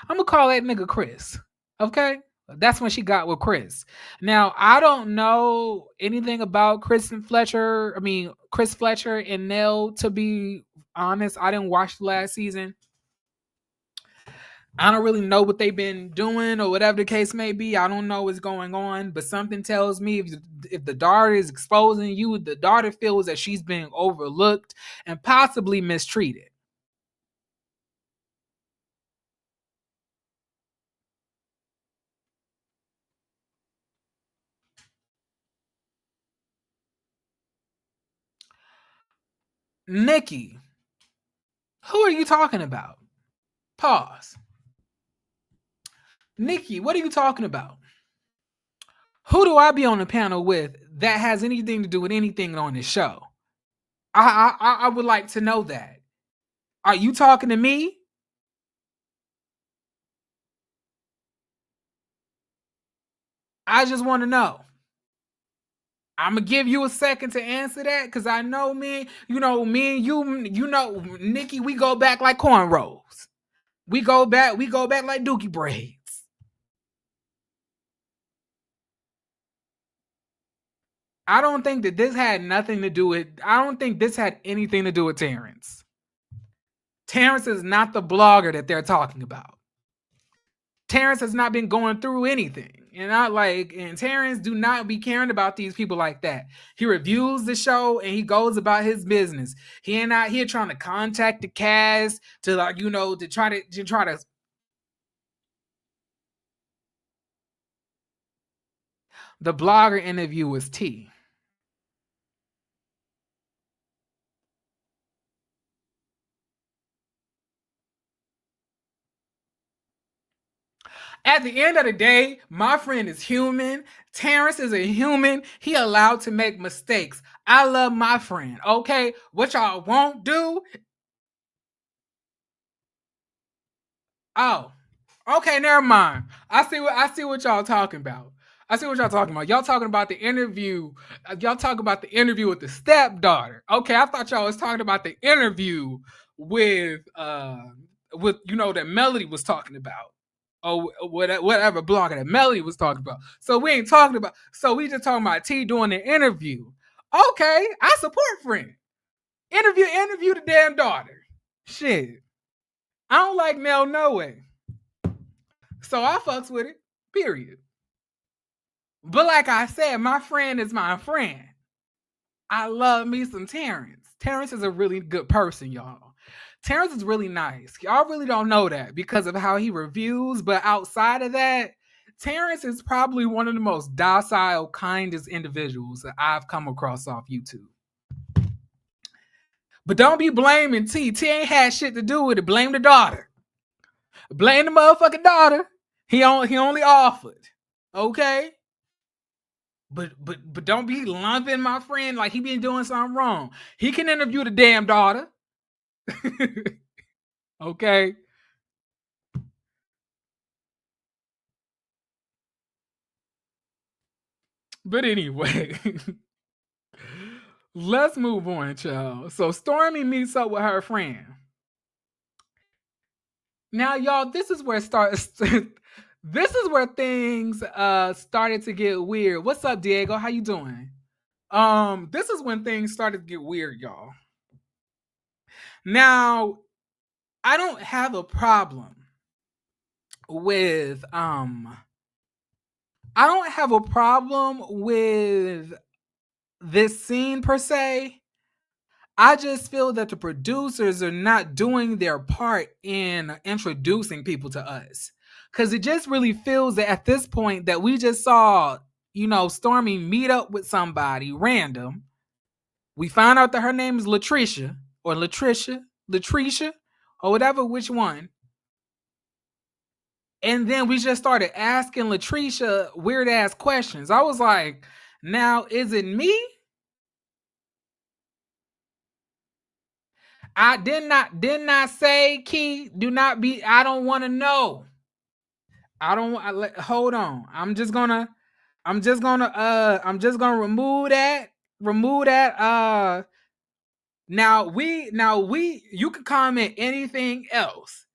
I'm gonna call that nigga Chris. Okay? That's when she got with Chris. Now, I don't know anything about Chris Fletcher and Nell, to be honest. I didn't watch the last season. I don't really know what they've been doing or whatever the case may be. I don't know what's going on, but something tells me if the daughter is exposing you, the daughter feels that she's being overlooked and possibly mistreated. Nikki, who are you talking about? Pause. Nikki, what are you talking about? Who do I be on the panel with that has anything to do with anything on this show? I would like to know that. Are you talking to me? I just want to know. I'm gonna give you a second to answer that because I know me and you know, Nikki, we go back like cornrows. We go back like dookie braids. I don't think that this had nothing to do with. I don't think this had anything to do with Terrence. Terrence is not the blogger that they're talking about. Terrence has not been going through anything. And Terrence do not be caring about these people like that. He reviews the show and he goes about his business. He ain't out here trying to contact the cast to to try to. The blogger interview was T. At the end of the day, my friend is human. Terrence is a human. He allowed to make mistakes. I love my friend. Okay, what y'all won't do? Oh, okay, never mind. I see what y'all talking about. I see what y'all talking about. Y'all talking about the interview. Y'all talking about the interview with the stepdaughter. Okay, I thought y'all was talking about the interview with that Melody was talking about. Or whatever blogger that Melody was talking about. So we ain't talking about. So we just talking about T doing the interview. Okay, I support friend. Interview the damn daughter. Shit, I don't like Nell no way. So I fucks with it. Period. But like I said, my friend is my friend. I love me some Terrence. Terrence is a really good person, y'all. Terrence is really nice. Y'all really don't know that because of how he reviews, but outside of that, Terrence is probably one of the most docile, kindest individuals that I've come across off YouTube. But don't be blaming T. T ain't had shit to do with it. Blame the daughter. Blame the motherfucking daughter. He only offered. Okay? But don't be lumping my friend like he been doing something wrong. He can interview the damn daughter. Okay. But anyway, let's move on, child. So Stormy meets up with her friend. Now, y'all, this is where it starts. This is where things started to get weird. What's up, Diego? How you doing? This is when things started to get weird, y'all. Now, I don't have a problem with I don't have a problem with this scene per se. I just feel that the producers are not doing their part in introducing people to us. Cause it just really feels that at this point that we just saw, Stormy meet up with somebody random. We found out that her name is Latricia, or whatever, which one. And then we just started asking Latricia weird ass questions. I was like, now is it me? I did not say, Key, do not be. I don't want to know. I don't. Hold on. I'm just gonna remove that. Remove that. Now we. You can comment anything else,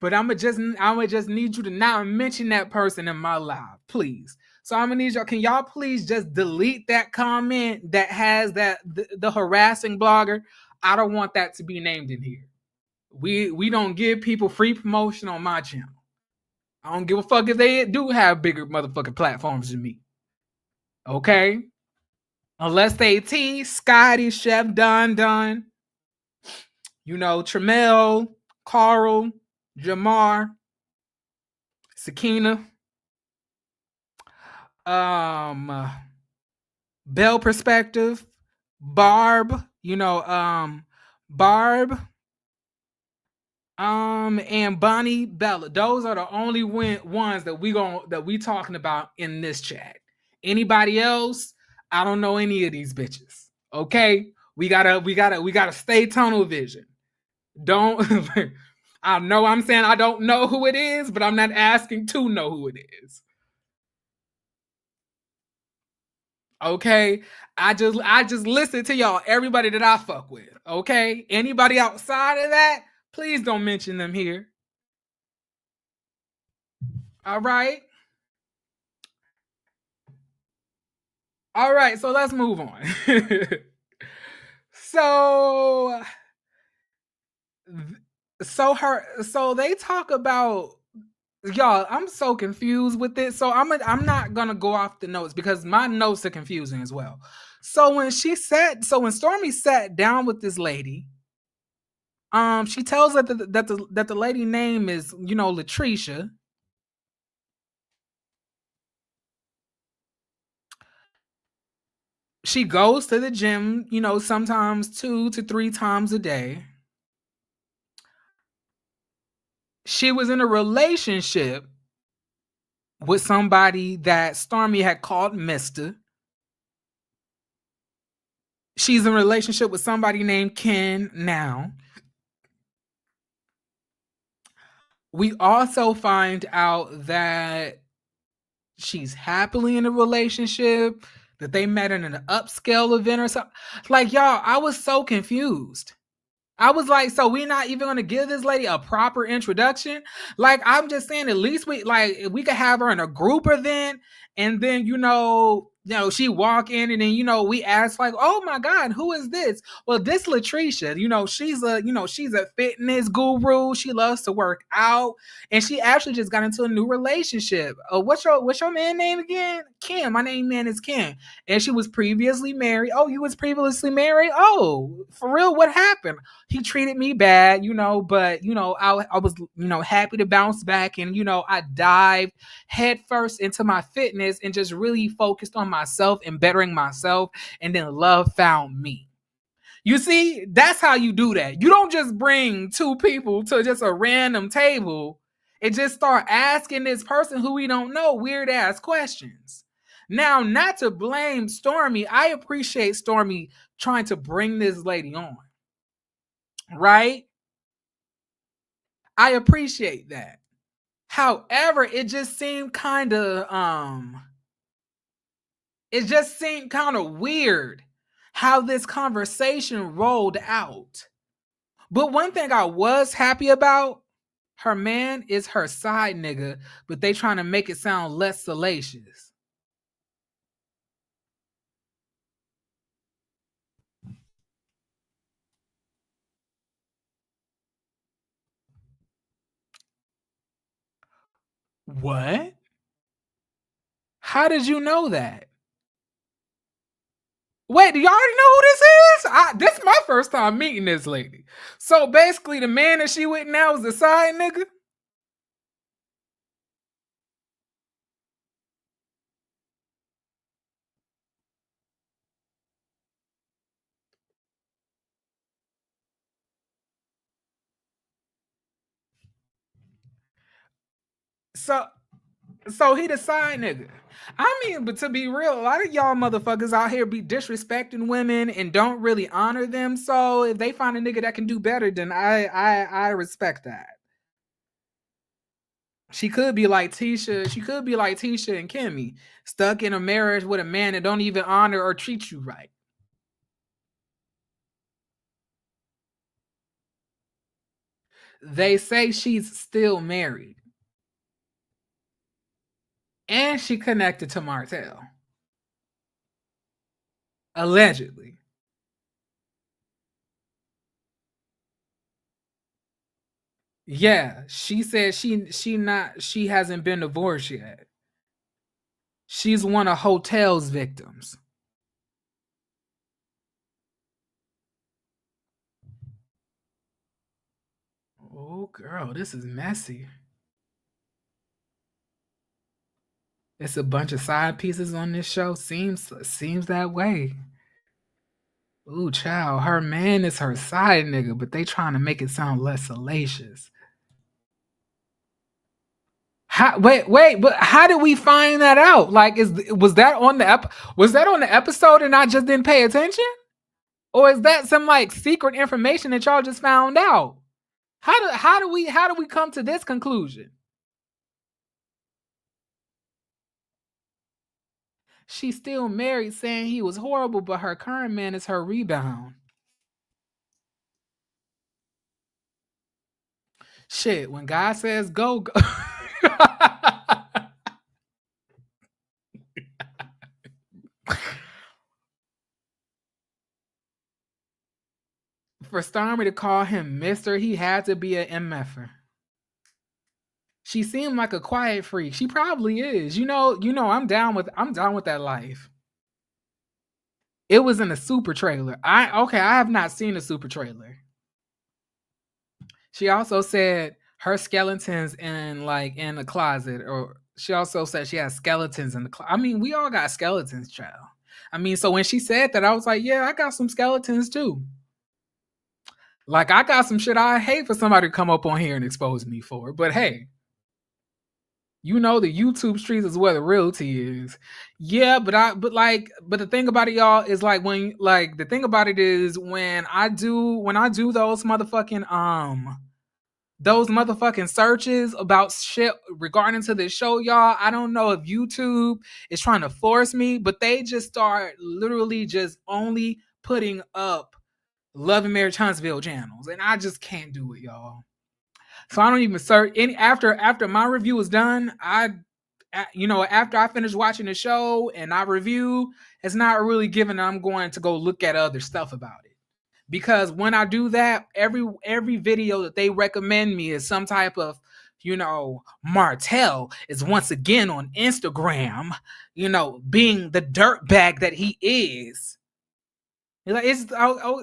but I'm gonna just need you to not mention that person in my live, please. So I'm gonna need y'all. Can y'all please just delete that comment that has the harassing blogger? I don't want that to be named in here. We don't give people free promotion on my channel. I don't give a fuck if they do have bigger motherfucking platforms than me. Okay? Unless they T, Scotty, Chef Don, Tremel, Carl, Jamar, Sakina, Bell Perspective, Barb, Barb, and Bonnie Bella. Those are the only ones that we talking about in this chat. Anybody else? I don't know any of these bitches. Okay, we gotta stay tunnel vision. Don't. I know I'm saying I don't know who it is, but I'm not asking to know who it is. Okay, I just listen to y'all. Everybody that I fuck with. Okay, anybody outside of that, please don't mention them here. All right. All right, so let's move on. so so they talk about y'all, I'm so confused with this. So I'm not going to go off the notes because my notes are confusing as well. So when Stormy sat down with this lady, she tells her that the lady name is, Latricia. She goes to the gym, sometimes 2 to 3 times a day. She was in a relationship with somebody that Stormy had called Mister. She's in a relationship with somebody named Ken now. We also find out that she's happily in a relationship, that they met in an upscale event or something. Like, y'all, I was so confused. I was like, so we're not even gonna give this lady a proper introduction. Like, I'm just saying, at least we could have her in a group event, and then she walk in, and then we ask like, oh my god, who is this? Well, this Latricia, she's a fitness guru. She loves to work out, and she actually just got into a new relationship. What's your man name again? Kim. My man is Kim, and she was previously married. Oh, you was previously married? Oh, for real? What happened? He treated me bad, but I was happy to bounce back, and I dived headfirst into my fitness and just really focused on myself and bettering myself, and then love found me. You see, that's how you do that. You don't just bring two people to just a random table and just start asking this person who we don't know weird ass questions. Now, not to blame Stormy, I appreciate Stormy trying to bring this lady on, right? I appreciate that. However, it just seemed kind of weird how this conversation rolled out. But one thing I was happy about, her man is her side nigga, but they trying to make it sound less salacious. What? How did you know that? Wait, do y'all already know who this is? This is my first time meeting this lady. So basically, the man that she with now is the side nigga. So So he the side nigga. I mean, but to be real, a lot of y'all motherfuckers out here be disrespecting women and don't really honor them. So if they find a nigga that can do better, then I respect that. She could be like Tisha. She could be like Tisha and Kimmy, stuck in a marriage with a man that don't even honor or treat you right. They say she's still married, and she connected to Martell, allegedly. Yeah, she said she hasn't been divorced yet. She's one of Hotel's victims. Oh, girl, this is messy. It's a bunch of side pieces on this show. Seems that way. Ooh, child, her man is her side nigga, but they trying to make it sound less salacious. Wait, but how did we find that out? Like, was that on was that on the episode and I just didn't pay attention? Or is that some like secret information that y'all just found out? How do we come to this conclusion? She's still married, saying he was horrible, but her current man is her rebound. Shit, when God says go, go. For Stormy to call him Mister, he had to be an MFer. She seemed like a quiet freak. She probably is. I'm down with that life. It was in a super trailer. I have not seen a super trailer. She also said her skeletons in the closet, or she also said she has skeletons in the closet. I mean, we all got skeletons, child. I mean, so when she said that, I was like, yeah, I got some skeletons too. Like, I got some shit I hate for somebody to come up on here and expose me for. But hey, the YouTube streets is where the real tea is. Yeah, but the thing about it, y'all, is like the thing about it is when I do those motherfucking searches about shit regarding to this show, y'all. I don't know if YouTube is trying to force me, but they just start literally just only putting up Love and Marriage Huntsville channels, and I just can't do it, y'all. So I don't even search any after my review was done. After I finish watching the show and I review, it's not really given I'm going to go look at other stuff about it. Because when I do that, every video that they recommend me is some type of, Martell is once again on Instagram, being the dirt bag that he is. Like,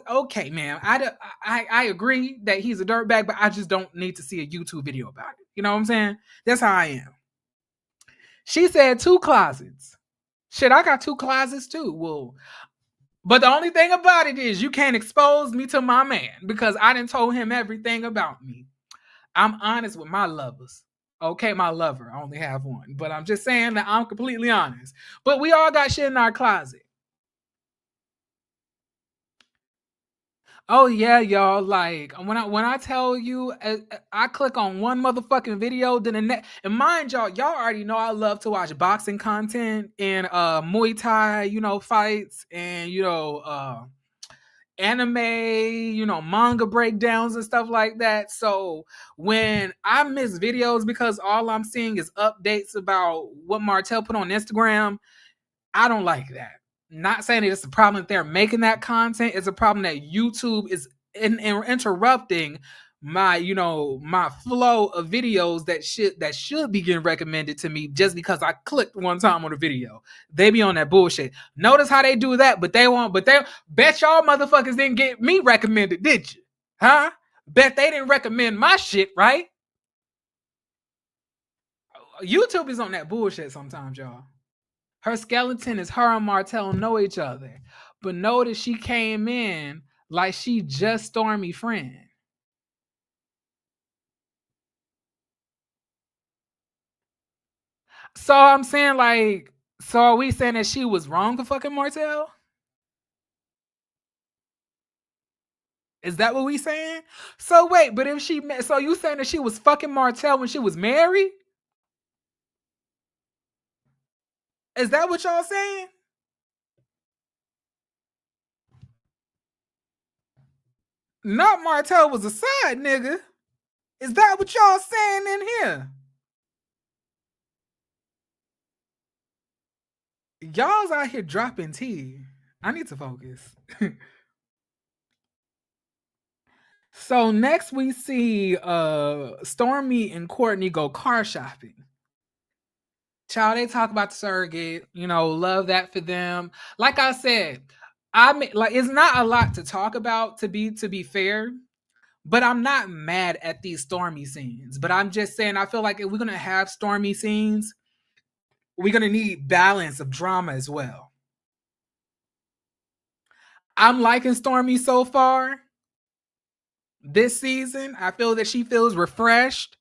okay, man. I agree that he's a dirtbag, but I just don't need to see a YouTube video about it. You know what I'm saying? That's how I am. She said 2 closets. Shit, I got 2 closets too. Well, but the only thing about it is you can't expose me to my man because I didn't told him everything about me. I'm honest with my lovers. Okay, my lover. I only have one, but I'm just saying that I'm completely honest. But we all got shit in our closet. Oh yeah, y'all. Like when I tell you, I click on one motherfucking video, then the next. And mind y'all already know I love to watch boxing content and Muay Thai, fights and anime, manga breakdowns and stuff like that. So when I miss videos because all I'm seeing is updates about what Martell put on Instagram, I don't like that. Not saying it's a problem that they're making that content. It's a problem that YouTube is interrupting my flow of videos that should be getting recommended to me just because I clicked one time on a video. They be on that bullshit. Notice how they do that, but they bet y'all motherfuckers didn't get me recommended, did you? Huh? Bet they didn't recommend my shit, right? YouTube is on that bullshit sometimes, y'all. Her skeleton is her and Martell know each other. But notice she came in like she just Stormy friend. So I'm saying so are we saying that she was wrong for fucking Martell? Is that what we saying? So wait, but if so you saying that she was fucking Martell when she was married? Is that what y'all saying? Not Martell was a side nigga. Is that what y'all saying in here? Y'all's out here dropping tea. I need to focus. So next we see Stormy and Courtney go car shopping. Child, they talk about the surrogate, love that for them. Like I said, I mean, like it's not a lot to talk about to be fair, but I'm not mad at these Stormy scenes. But I'm just saying I feel like if we're gonna have Stormy scenes, we're gonna need balance of drama as well. I'm liking Stormy so far this season. I feel that she feels refreshed.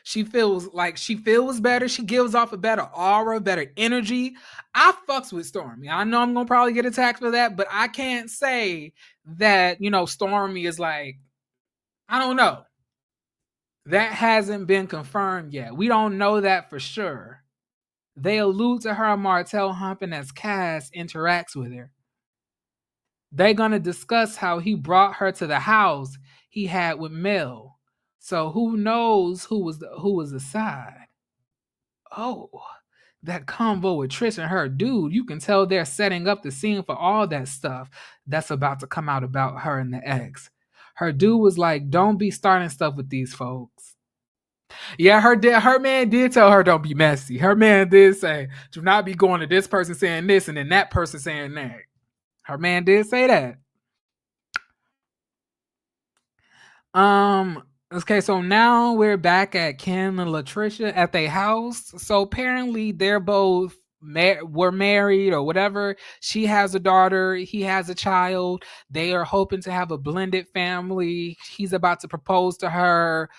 She feels like she feels better. She gives off a better aura, better energy. I fucks with Stormy. I know I'm gonna probably get attacked for that, but I can't say that, Stormy is like, I don't know. That hasn't been confirmed yet. We don't know that for sure. They allude to her Martell humping as Cass interacts with her. They're gonna discuss how he brought her to the house he had with Mel. So who knows who was the side? Oh, that combo with Trish and her dude, you can tell they're setting up the scene for all that stuff that's about to come out about her and the ex. Her dude was like, "Don't be starting stuff with these folks." Yeah, her man did tell her don't be messy. Her man did say, "Do not be going to this person saying this and then that person saying that." Her man did say that. Okay, so now we're back at Kim and Latricia at their house. So apparently they're both were married or whatever. She has a daughter, he has a child. They are hoping to have a blended family. He's about to propose to her.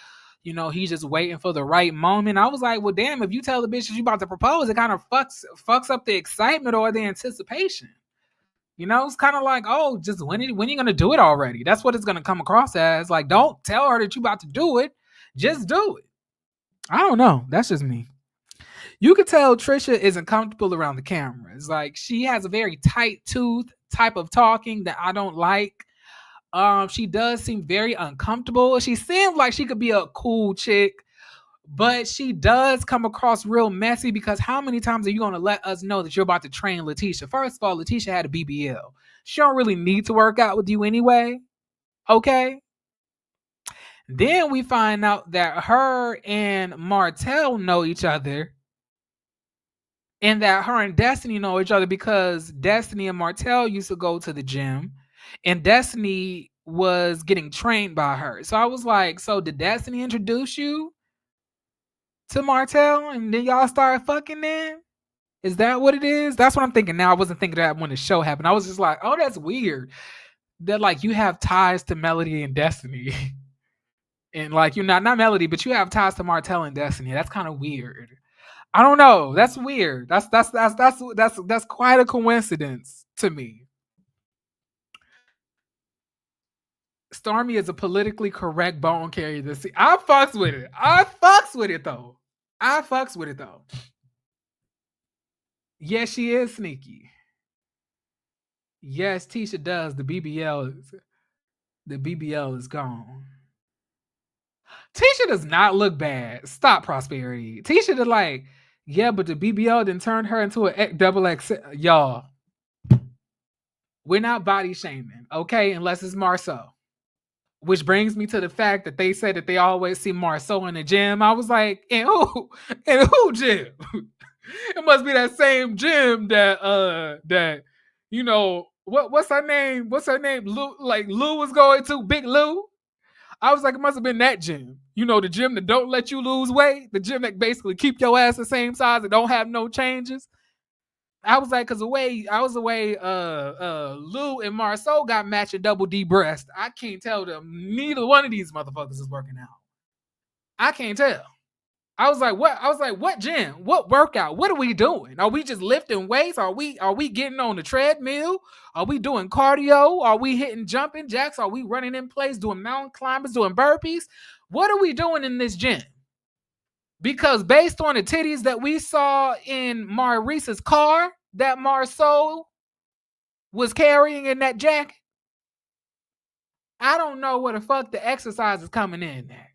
He's just waiting for the right moment. I was like, well, damn, if you tell the bitch that you about to propose, it kind of fucks up the excitement or the anticipation. It's kind of like, oh, just when are you gonna do it already? That's what it's gonna come across as. Like, don't tell her that you about to do it. Just do it. I don't know. That's just me. You could tell Trisha isn't comfortable around the camera. It's like she has a very tight tooth type of talking that I don't like. She does seem very uncomfortable. She seems like she could be a cool chick, but she does come across real messy because how many times are you going to let us know that you're about to train Latricia? First of all, Latricia had a BBL. She don't really need to work out with you anyway. Okay? Then we find out that her and Martell know each other and that her and Destiny know each other because Destiny and Martell used to go to the gym and Destiny was getting trained by her. So I was like, so did Destiny introduce you to Martell and then y'all started fucking then? Is that what it is? That's what I'm thinking now. I wasn't thinking that when the show happened. I was just like, oh, that's weird. That like you have ties to Melody and Destiny. And like you're not Melody, but you have ties to Martell and Destiny. That's kind of weird. I don't know. That's weird. That's quite a coincidence to me. Stormy is a politically correct bone carrier this season. I fucks with it. I fucks with it though. I fucks with it though. Yes, she is sneaky. Yes, Tisha does. The BBL is gone. Tisha does not look bad. Stop, Prosperity. Tisha did like, yeah, but the BBL didn't turn her into a double X. Y'all, we're not body shaming, okay? Unless it's Marceau. Which brings me to the fact that they said that they always see Marceau in the gym. I was like, in who? In who gym? It must be that same gym that what's her name? What's her name? Lou, like Lou was going to, Big Lou. I was like, it must have been that gym. The gym that don't let you lose weight, the gym that basically keep your ass the same size and don't have no changes. I was like, cause the way Lou and Marceau got matching double D breast. I can't tell them neither one of these motherfuckers is working out. I can't tell. I was like, what? I was like, what gym? What workout? What are we doing? Are we just lifting weights? Are we getting on the treadmill? Are we doing cardio? Are we hitting jumping jacks? Are we running in place, doing mountain climbers, doing burpees? What are we doing in this gym? Because based on the titties that we saw in Maurice's car that Marceau was carrying in that jacket, I don't know where the fuck the exercise is coming in at.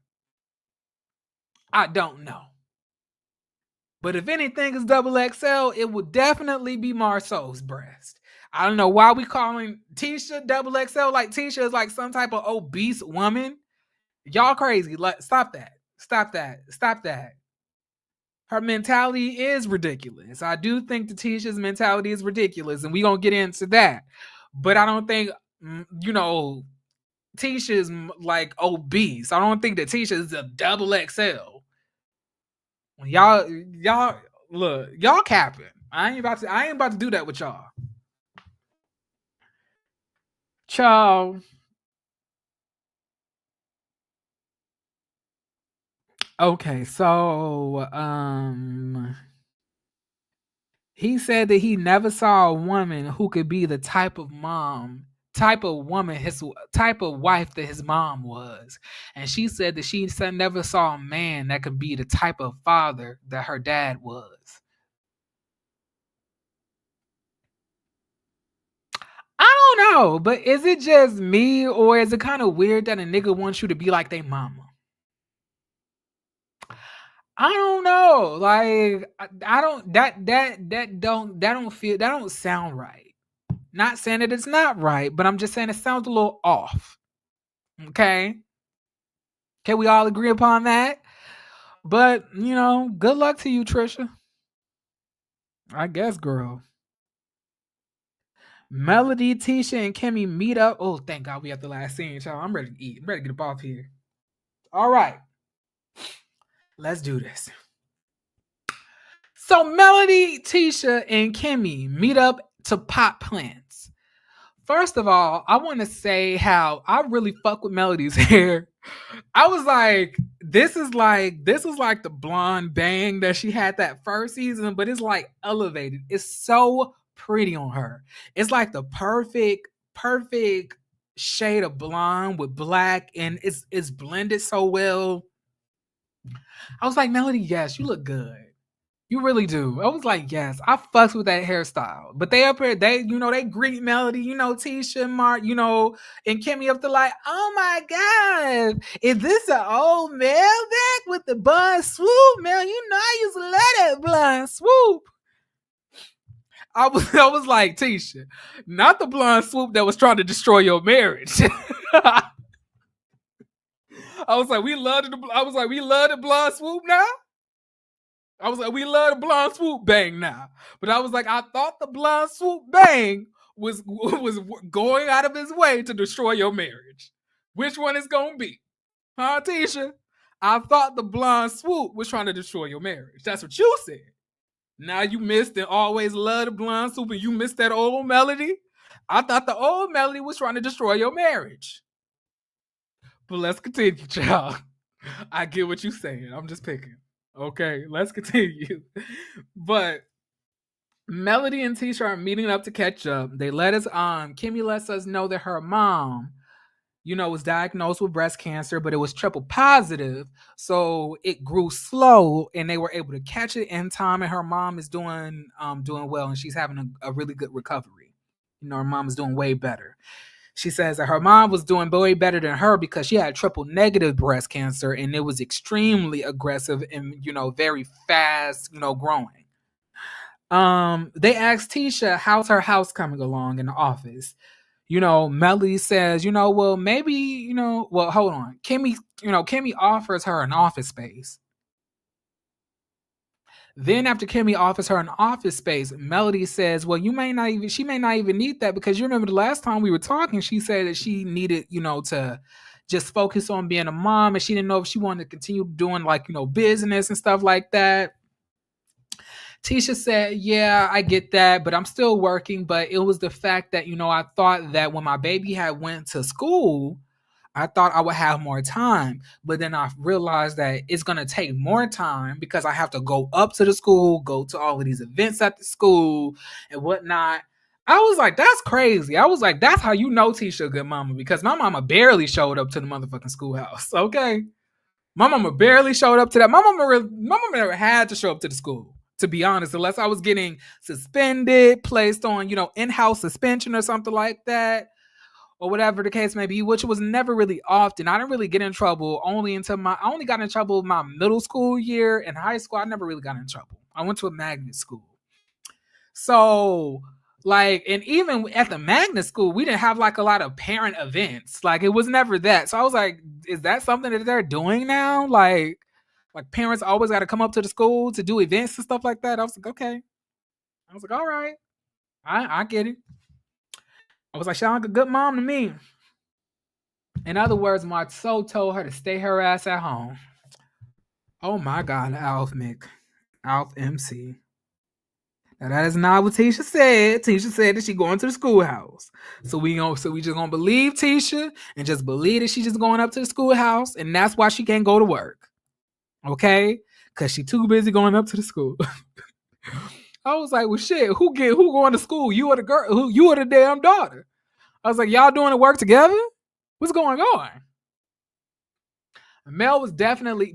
I don't know. But if anything is double XL, it would definitely be Marceau's breast. I don't know why we calling Tisha double XL like Tisha is like some type of obese woman. Y'all crazy. Like, stop that. Stop that. Stop that. Her mentality is ridiculous. I do think that Tisha's mentality is ridiculous, and we gonna get into that. But I don't think, Tisha's like obese. I don't think that Tisha is a double XL. Y'all look, y'all capping. I ain't about to do that with y'all. Ciao. Okay, so he said that he never saw a woman who could be the type of woman, his type of wife that his mom was. And she said that never saw a man that could be the type of father that her dad was. I don't know, but is it just me or is it kind of weird that a nigga wants you to be like their mama? I don't know. Like I don't that don't sound right. Not saying that it's not right, but I'm just saying it sounds a little off. Okay? Can we all agree upon that? But, good luck to you, Trisha. I guess, girl. Melody, Tisha, and Kimmy meet up. Oh, thank God we at the last scene, y'all. I'm ready to eat. I'm ready to get up off here. All right. Let's do this. So Melody, Tisha, and Kimmy meet up to pot plants. First of all, I want to say how I really fuck with Melody's hair. I was like, this is like the blonde bang that she had that first season, but it's like elevated. It's so pretty on her. It's like the perfect shade of blonde with black, and it's blended so well. I was like, Melody, yes, you look good. You really do. I was like, yes, I fucks with that hairstyle. But they up here, they greet Melody, Tisha and Mark, and Kimmy up to like, oh my God, is this an old male back with the blonde swoop? Man, I used to love that blonde swoop. I was like, Tisha, not the blonde swoop that was trying to destroy your marriage. We love the blonde swoop now. I was like, we love the blonde swoop bang now. But I was like, I thought the blonde swoop bang was going out of his way to destroy your marriage. Which one is gonna be? Huh, Tisha? I thought the blonde swoop was trying to destroy your marriage. That's what you said. Now you missed and always loved the blonde swoop and you missed that old melody. I thought the old melody was trying to destroy your marriage. But let's continue, child. I get what you're saying. I'm just picking. Okay, let's continue. But Melody and Tisha are meeting up to catch up. They let us Kimmy lets us know that her mom, was diagnosed with breast cancer, but it was triple positive. So it grew slow and they were able to catch it in time. And her mom is doing well and she's having a really good recovery. Her mom is doing way better. She says that her mom was doing way better than her because she had triple negative breast cancer and it was extremely aggressive and very fast, growing. They asked Tisha how's her house coming along in the office. Melody says, well, maybe, well, hold on. Kimmy offers her an office space. Then after Kimmy offers her an office space, Melody says, well, she may not even need that because you remember the last time we were talking, she said that she needed, to just focus on being a mom and she didn't know if she wanted to continue doing like, business and stuff like that. Tisha said, yeah, I get that, but I'm still working. But it was the fact that, I thought that when my baby had went to school, I thought I would have more time, but then I realized that it's going to take more time because I have to go up to the school, go to all of these events at the school and whatnot. I was like, that's crazy. I was like, that's how you know Tisha a good mama because my mama barely showed up to the motherfucking schoolhouse. Okay. My mama barely showed up to that. My mama never had to show up to the school, to be honest, unless I was getting suspended, placed on, in-house suspension or something like that. Or whatever the case may be, which was never really often. I didn't really get in trouble I only got in trouble my middle school year. In high school, I never really got in trouble. I went to a magnet school. So, and even at the magnet school, we didn't have like a lot of parent events. Like it was never that. So I was like, is that something that they're doing now? Like parents always got to come up to the school to do events and stuff like that. I was like, okay. I was like, all right. I get it. I was like, she sounds like a good mom to me. In other words, Martell told her to stay her ass at home. Oh my God, Alf Mick. Alf MC. Now that is not what Tisha said. Tisha said that she going to the schoolhouse. So we just gonna believe Tisha and just believe that she just going up to the schoolhouse, and that's why she can't go to work. Okay? Cause she too busy going up to the school. I was like, well shit, who going to school? You or the girl you or the damn daughter? I was like, y'all doing the work together? What's going on? Mel was definitely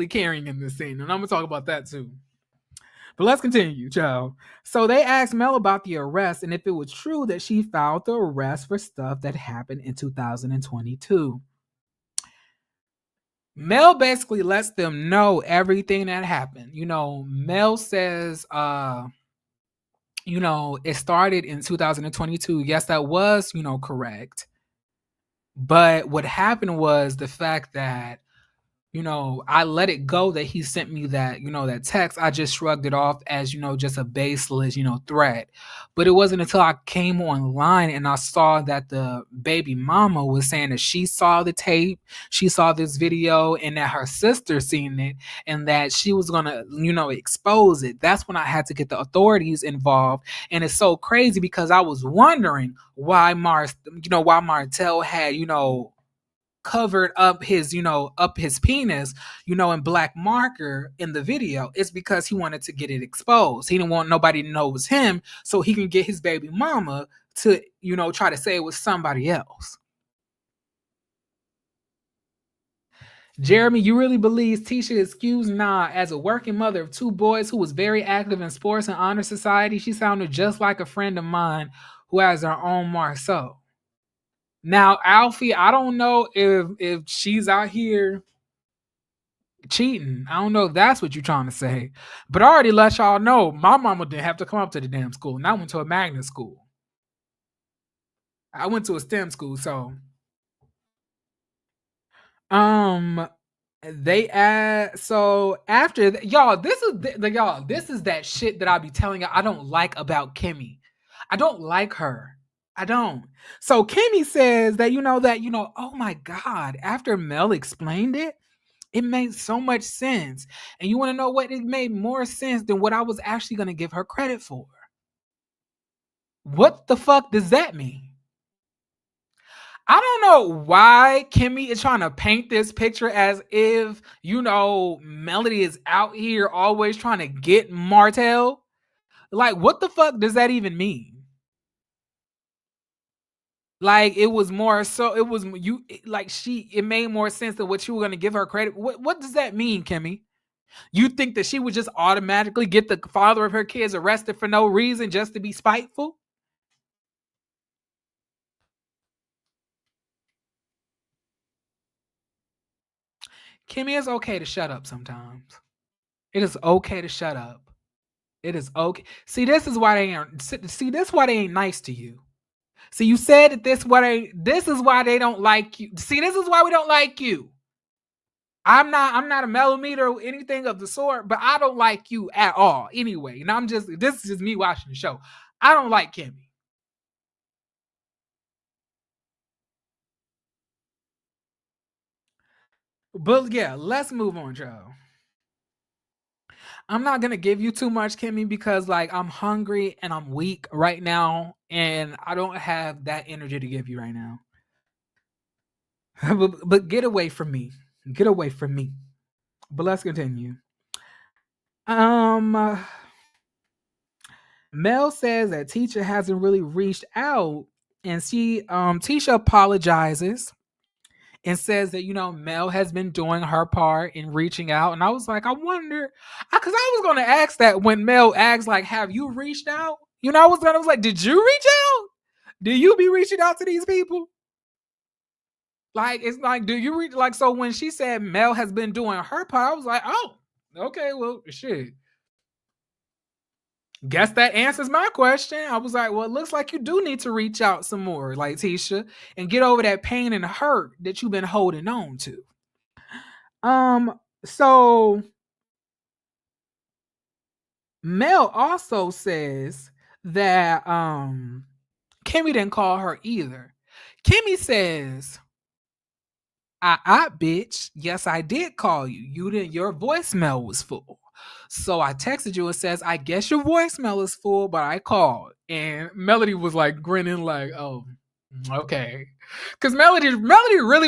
carrying in this scene, and I'm gonna talk about that too. But let's continue, child. So they asked Mel about the arrest and if it was true that she filed the arrest for stuff that happened in 2022. Mel basically lets them know everything that happened. Mel says, it started in 2022. Yes, that was, correct. But what happened was the fact that I let it go that he sent me that, that text. I just shrugged it off as, just a baseless, threat. But it wasn't until I came online and I saw that the baby mama was saying that she saw the tape, she saw this video, and that her sister seen it, and that she was gonna, expose it. That's when I had to get the authorities involved. And it's so crazy because I was wondering why Martell had, covered up his penis, in black marker in the video. It's because he wanted to get it exposed. He didn't want nobody to know it was him, so he can get his baby mama to, try to say it was somebody else. Jeremy, you really believe Tisha is excused? Nah, as a working mother of two boys who was very active in sports and honor society, she sounded just like a friend of mine who has her own Marceau. Now, Alfie, I don't know if she's out here cheating. I don't know if that's what you're trying to say. But I already let y'all know my mama didn't have to come up to the damn school. And I went to a magnet school. I went to a STEM school, so they so after y'all, this is that shit that I be telling you I don't like about Kimmy. I don't like her. I don't. So Kimmy says that oh my God, after Mel explained it, it made so much sense. And you want to know what? It made more sense than what I was actually going to give her credit for. What the fuck does that mean? I don't know why Kimmy is trying to paint this picture as if, Melody is out here always trying to get Martell. Like, what the fuck does that even mean? Like, it was more so, it was you, like, it made more sense than what you were going to give her credit. What does that mean, Kimmy? You think that she would just automatically get the father of her kids arrested for no reason just to be spiteful? Kimmy, it's okay to shut up sometimes. It is okay to shut up. It is okay. See, this is why they ain't nice to you. See, you said that this is why they don't like you. See, this is why we don't like you. I'm not a millimeter or anything of the sort, but I don't like you at all anyway. And this is just me watching the show. I don't like Kimmy. But yeah, let's move on, Joe. I'm not gonna give you too much, Kimmy, because I'm hungry and I'm weak right now, and I don't have that energy to give you right now. but get away from me. Get away from me. But let's continue. Mel says that Tisha hasn't really reached out, and Tisha apologizes and says that Mel has been doing her part in reaching out. And I was like, I wonder, because I was gonna ask that when Mel asked, like, have you reached out? I was like, did you reach out? Do you be reaching out to these people? Like, it's like, do you reach, like, so when she said Mel has been doing her part, I was like, oh, okay, well, shit. Guess that answers my question. I was like, well, it looks like you do need to reach out some more, like Tisha, and get over that pain and hurt that you've been holding on to. So Mel also says that Kimmy didn't call her either. Kimmy says, bitch, yes, I did call you. You didn't, your voicemail was full. So I texted you and says, I guess your voicemail is full, but I called. And Melody was like grinning, like, oh, okay. Because Melody really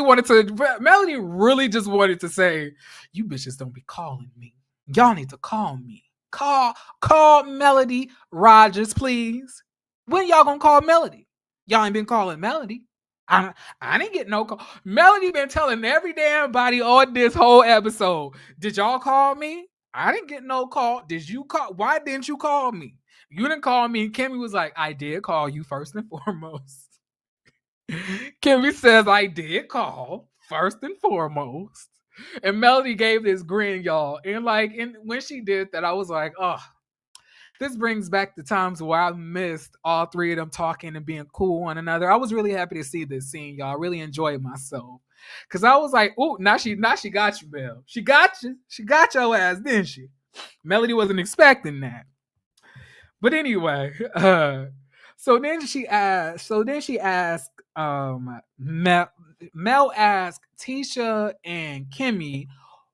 just wanted to say, you bitches don't be calling me. Y'all need to call me. Call Melody Rogers, please. When y'all gonna call Melody? Y'all ain't been calling Melody. I didn't get no call. Melody been telling every damn body on this whole episode. Did y'all call me? I didn't get no call. Did you call? Why didn't you call me? You didn't call me. Kimmy was like, I did call you first and foremost. Kimmy says, I did call first and foremost. And Melody gave this grin, y'all. And when she did that, I was like, oh, this brings back the times where I missed all three of them talking and being cool with one another. I was really happy to see this scene, y'all. I really enjoyed myself. Cause I was like, oh, now she got you, Mel. She got you. She got your ass, didn't she? Melody wasn't expecting that. But anyway, so then she asked, Mel asked Tisha and Kimmy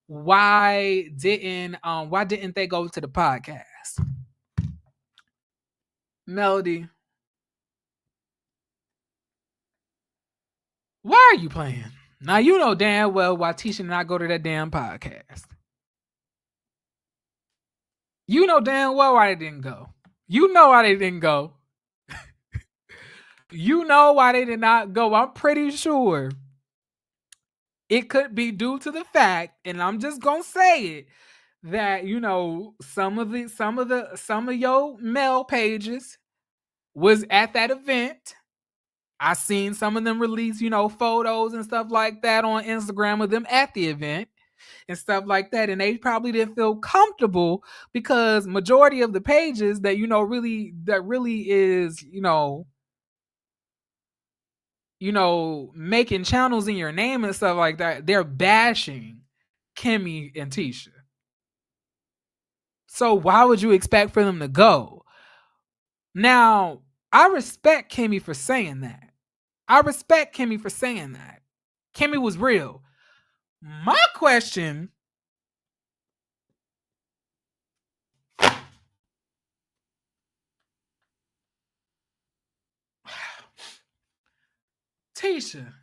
why didn't they go to the podcast? Melody, why are you playing? Now you know damn well why Tisha did not go to that damn podcast. You know damn well why they didn't go. You know why they didn't go. You know why they did not go. I'm pretty sure it could be due to the fact, and I'm just gonna say it, that some of your mail pages was at that event. I seen some of them release, photos and stuff like that on Instagram of them at the event and stuff like that. And they probably didn't feel comfortable because majority of the pages that, really is, making channels in your name and stuff like that, they're bashing Kimmy and Tisha. So why would you expect for them to go? Now, I respect Kimmy for saying that. Kimmy was real. My question, Tisha,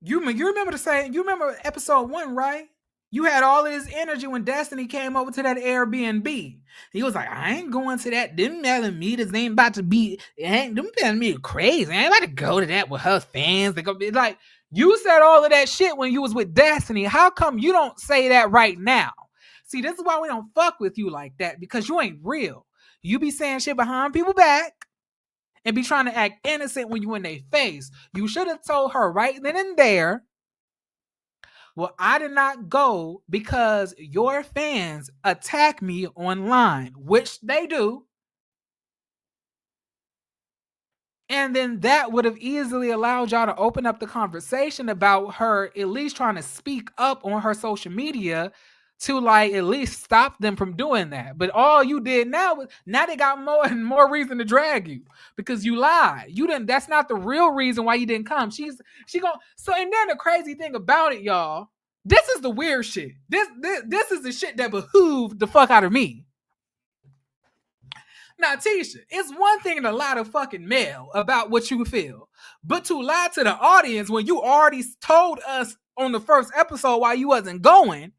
you remember episode 1, right? You had all of this energy when Destiny came over to that Airbnb. He was like, I ain't going to that. Them meters ain't about to be, them me crazy. I ain't about to go to that with her fans. They gonna be like, you said all of that shit when you was with Destiny. How come you don't say that right now? See, this is why we don't fuck with you like that, because you ain't real. You be saying shit behind people's back and be trying to act innocent when you in their face. You should have told her right then and there, well, I did not go because your fans attack me online, which they do. And then that would have easily allowed y'all to open up the conversation about her at least trying to speak up on her social media to at least stop them from doing that. But all you did now they got more and more reason to drag you because you lied. You didn't. That's not the real reason why you didn't come. So and then the crazy thing about it, y'all, this is the weird shit. This is the shit that behooved the fuck out of me. Now, Tisha, it's one thing to lie to fucking Mel about what you feel, but to lie to the audience when you already told us on the first episode why you wasn't going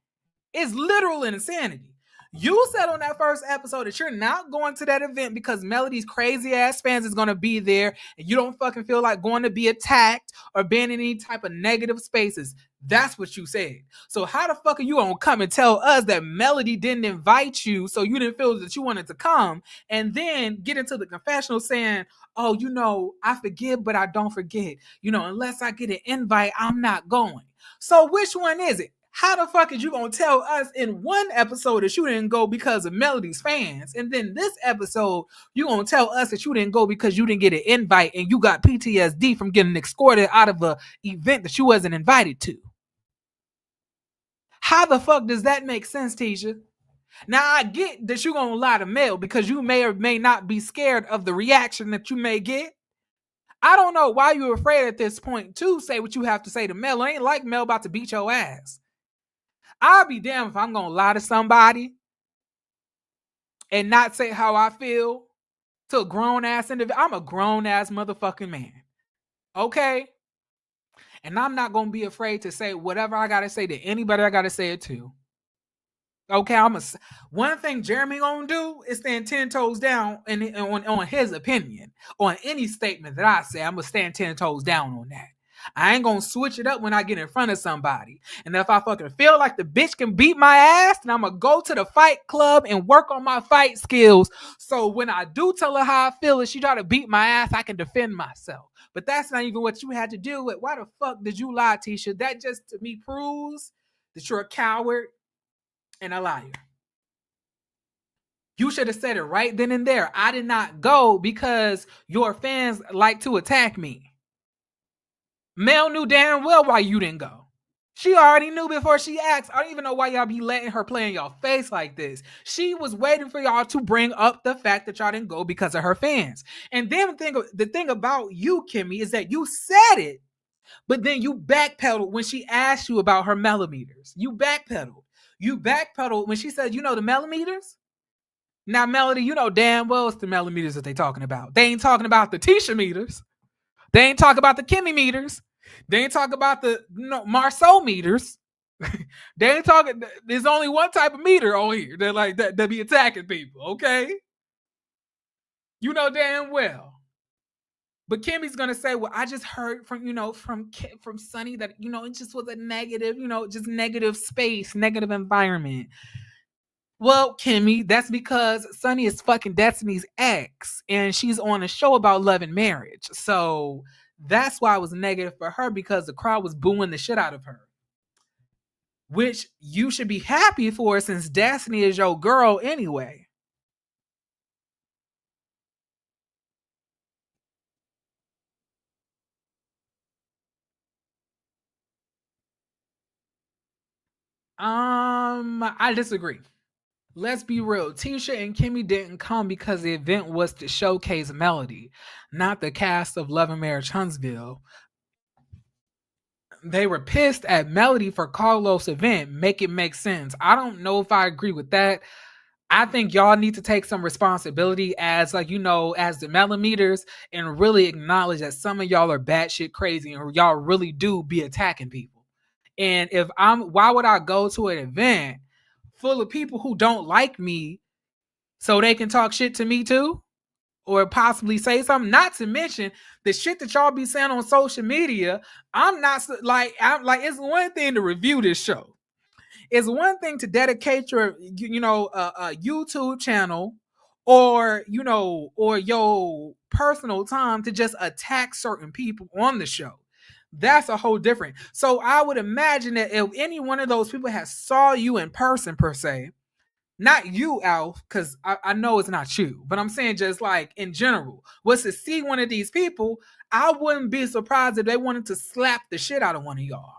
is literal insanity. You said on that first episode that you're not going to that event because Melody's crazy ass fans is going to be there and you don't fucking feel like going to be attacked or being in any type of negative spaces. That's what you said. So how the fuck are you going to come and tell us that Melody didn't invite you so you didn't feel that you wanted to come and then get into the confessional saying, oh, I forgive, but I don't forget. Unless I get an invite, I'm not going. So which one is it? How the fuck is you gonna tell us in one episode that you didn't go because of Melody's fans, and then this episode you gonna tell us that you didn't go because you didn't get an invite and you got PTSD from getting escorted out of an event that you wasn't invited to? How the fuck does that make sense, Tisha? Now I get that you gonna lie to Mel because you may or may not be scared of the reaction that you may get. I don't know why you're afraid at this point to say what you have to say to Mel. It ain't like Mel about to beat your ass. I'll be damned if I'm gonna lie to somebody and not say how I feel to a grown ass individual. I'm a grown ass motherfucking man. Okay? And I'm not gonna be afraid to say whatever I gotta say to anybody I gotta say it to. Okay, one thing Jeremy gonna do is stand 10 toes down and on his opinion. On any statement that I say, I'm gonna stand 10 toes down on that. I ain't gonna switch it up when I get in front of somebody. And if I fucking feel like the bitch can beat my ass, then I'm gonna go to the fight club and work on my fight skills. So when I do tell her how I feel and she try to beat my ass, I can defend myself. But that's not even what you had to do with. Why the fuck did you lie, Tisha? That just to me proves that you're a coward and a liar. You should have said it right then and there. I did not go because your fans like to attack me. Mel knew damn well why you didn't go. She already knew before she asked. I don't even know why y'all be letting her play in y'all face like this. She was waiting for y'all to bring up the fact that y'all didn't go because of her fans. And then the thing about you, Kimmy, is that you said it, but then you backpedaled when she asked you about her millimeters. You backpedaled. You backpedaled when she said, you know the millimeters? Now, Melody, you know damn well it's the millimeters that they talking about. They ain't talking about the Tisha meters. They ain't talking about the Kimmy meters. They ain't talking about the Marceau meters. They ain't talking. There's only one type of meter on here that be attacking people. Okay, you know damn well. But Kimmy's gonna say, "Well, I just heard from Sonny that it just was a negative, just negative space, negative environment." Well, Kimmy, that's because Sonny is fucking Destiny's ex, and she's on a show about love and marriage. So that's why it was negative for her, because the crowd was booing the shit out of her. Which you should be happy for, since Destiny is your girl anyway. I disagree. Let's be real. Tisha and Kimmy didn't come because the event was to showcase Melody, not the cast of Love and Marriage Huntsville. They were pissed at Melody for Carlos' event. Make it make sense. I don't know if I agree with that. I think y'all need to take some responsibility as as the millimeters, and really acknowledge that some of y'all are batshit crazy and y'all really do be attacking people. And why would I go to an event full of people who don't like me so they can talk shit to me too? Or possibly say something? Not to mention the shit that y'all be saying on social media. I'm like, it's one thing to review this show. It's one thing to dedicate your YouTube channel or your personal time to just attack certain people on the show. That's a whole different. So I would imagine that if any one of those people has saw you in person per se, not you, Alf, because I know it's not you, but I'm saying just like in general, was to see one of these people, I wouldn't be surprised if they wanted to slap the shit out of one of y'all.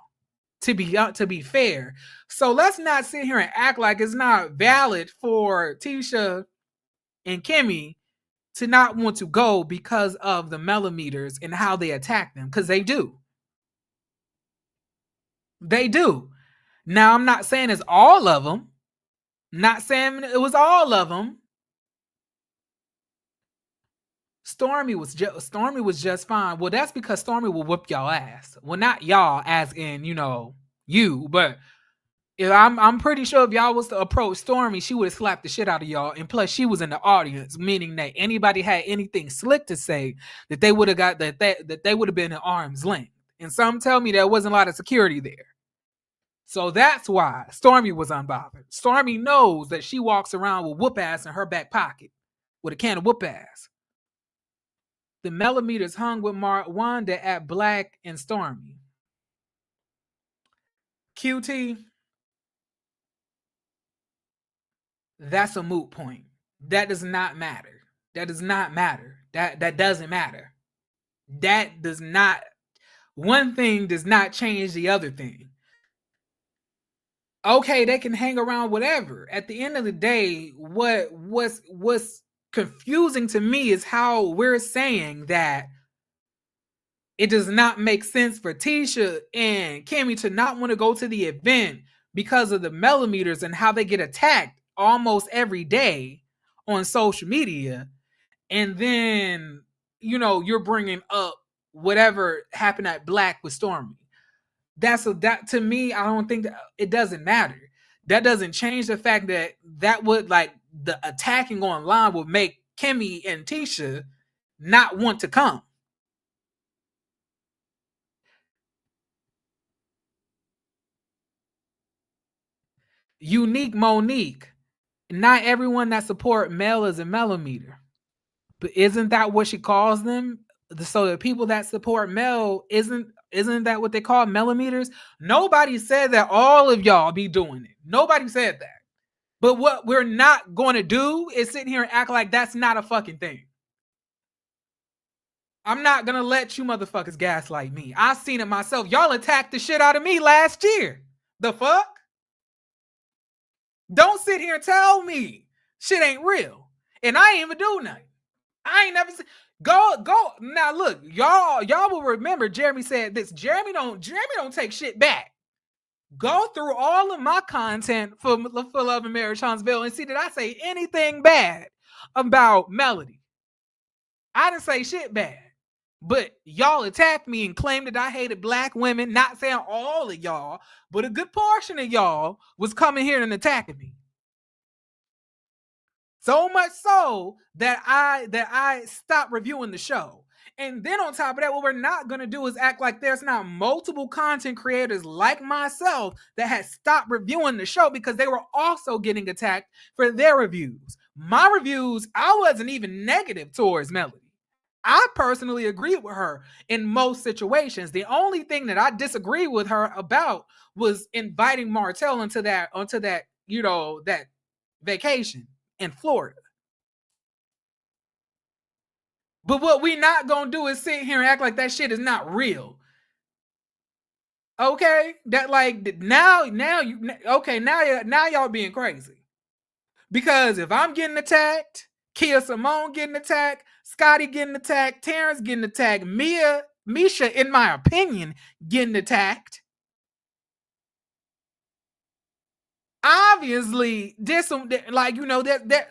To be fair, so let's not sit here and act like it's not valid for Tisha and Kimmy to not want to go because of the millimeters and how they attack them, because they do. They do. Now, I'm not saying it's all of them. Not saying it was all of them. Stormy was just fine. Well, that's because Stormy will whip y'all ass. Well, not y'all as in, you, but I'm pretty sure if y'all was to approach Stormy, she would have slapped the shit out of y'all. And plus, she was in the audience, meaning that anybody had anything slick to say, that they would have got that they would have been at arm's length. And some tell me there wasn't a lot of security there. So that's why Stormy was unbothered. Stormy knows that she walks around with whoop ass in her back pocket with a can of whoop ass. The millimeters hung with Wanda at Black and Stormy. QT, that's a moot point. That does not matter. That does not matter. That doesn't matter. That does not. One thing does not change the other thing. Okay, they can hang around whatever. At the end of the day, what's confusing to me is how we're saying that it does not make sense for Tisha and Kimmy to not want to go to the event because of the millimeters and how they get attacked almost every day on social media, and then you're bringing up whatever happened at Black with Stormy. That to me, I don't think that it doesn't matter. That doesn't change the fact that would, like, the attacking online would make Kimmy and Tisha not want to come. Unique Monique. Not everyone that support Mel is a millimeter. But isn't that what she calls them? So the people that support Mel, isn't that what they call millimeters? Nobody said that all of y'all be doing it. Nobody said that. But what we're not going to do is sit here and act like that's not a fucking thing. I'm not going to let you motherfuckers gaslight me. I seen it myself. Y'all attacked the shit out of me last year. The fuck? Don't sit here and tell me shit ain't real. And I ain't even do nothing. I ain't never seen. Go now. Look, y'all will remember. Jeremy said this. Jeremy don't take shit back. Go through all of my content for Love and Marriage Huntsville and see did I say anything bad about Melody. I didn't say shit bad, but y'all attacked me and claimed that I hated Black women. Not saying all of y'all, but a good portion of y'all was coming here and attacking me. So much so that I stopped reviewing the show. And then on top of that, what we're not going to do is act like there's not multiple content creators like myself that had stopped reviewing the show because they were also getting attacked for their reviews. My reviews, I wasn't even negative towards Melody. I personally agree with her in most situations. The only thing that I disagree with her about was inviting Martell onto that, that vacation in Florida. But what we not gonna do is sit here and act like that shit is not real. Okay, that like now you okay now y'all being crazy. Because if I'm getting attacked, Kia Simone getting attacked, Scotty getting attacked, Terrence getting attacked, Misha, in my opinion, getting attacked. Obviously, this like that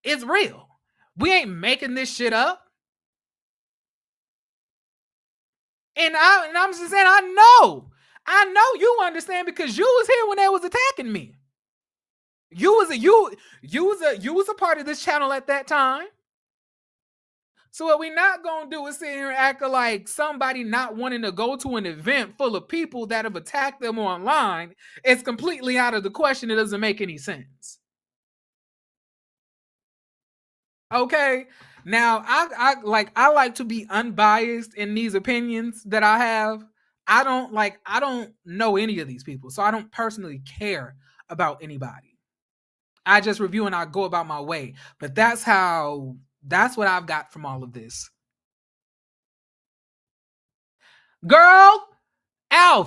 it's real. We ain't making this shit up. And I'm just saying, I know you understand because you was here when they was attacking me. You was a part of this channel at that time. So what we not gonna do is sit here and act like somebody not wanting to go to an event full of people that have attacked them online is completely out of the question. It doesn't make any sense. Okay. Now I like to be unbiased in these opinions that I have. I don't know any of these people, so I don't personally care about anybody. I just review and I go about my way. But that's what I've got from all of this. Girl, Alf,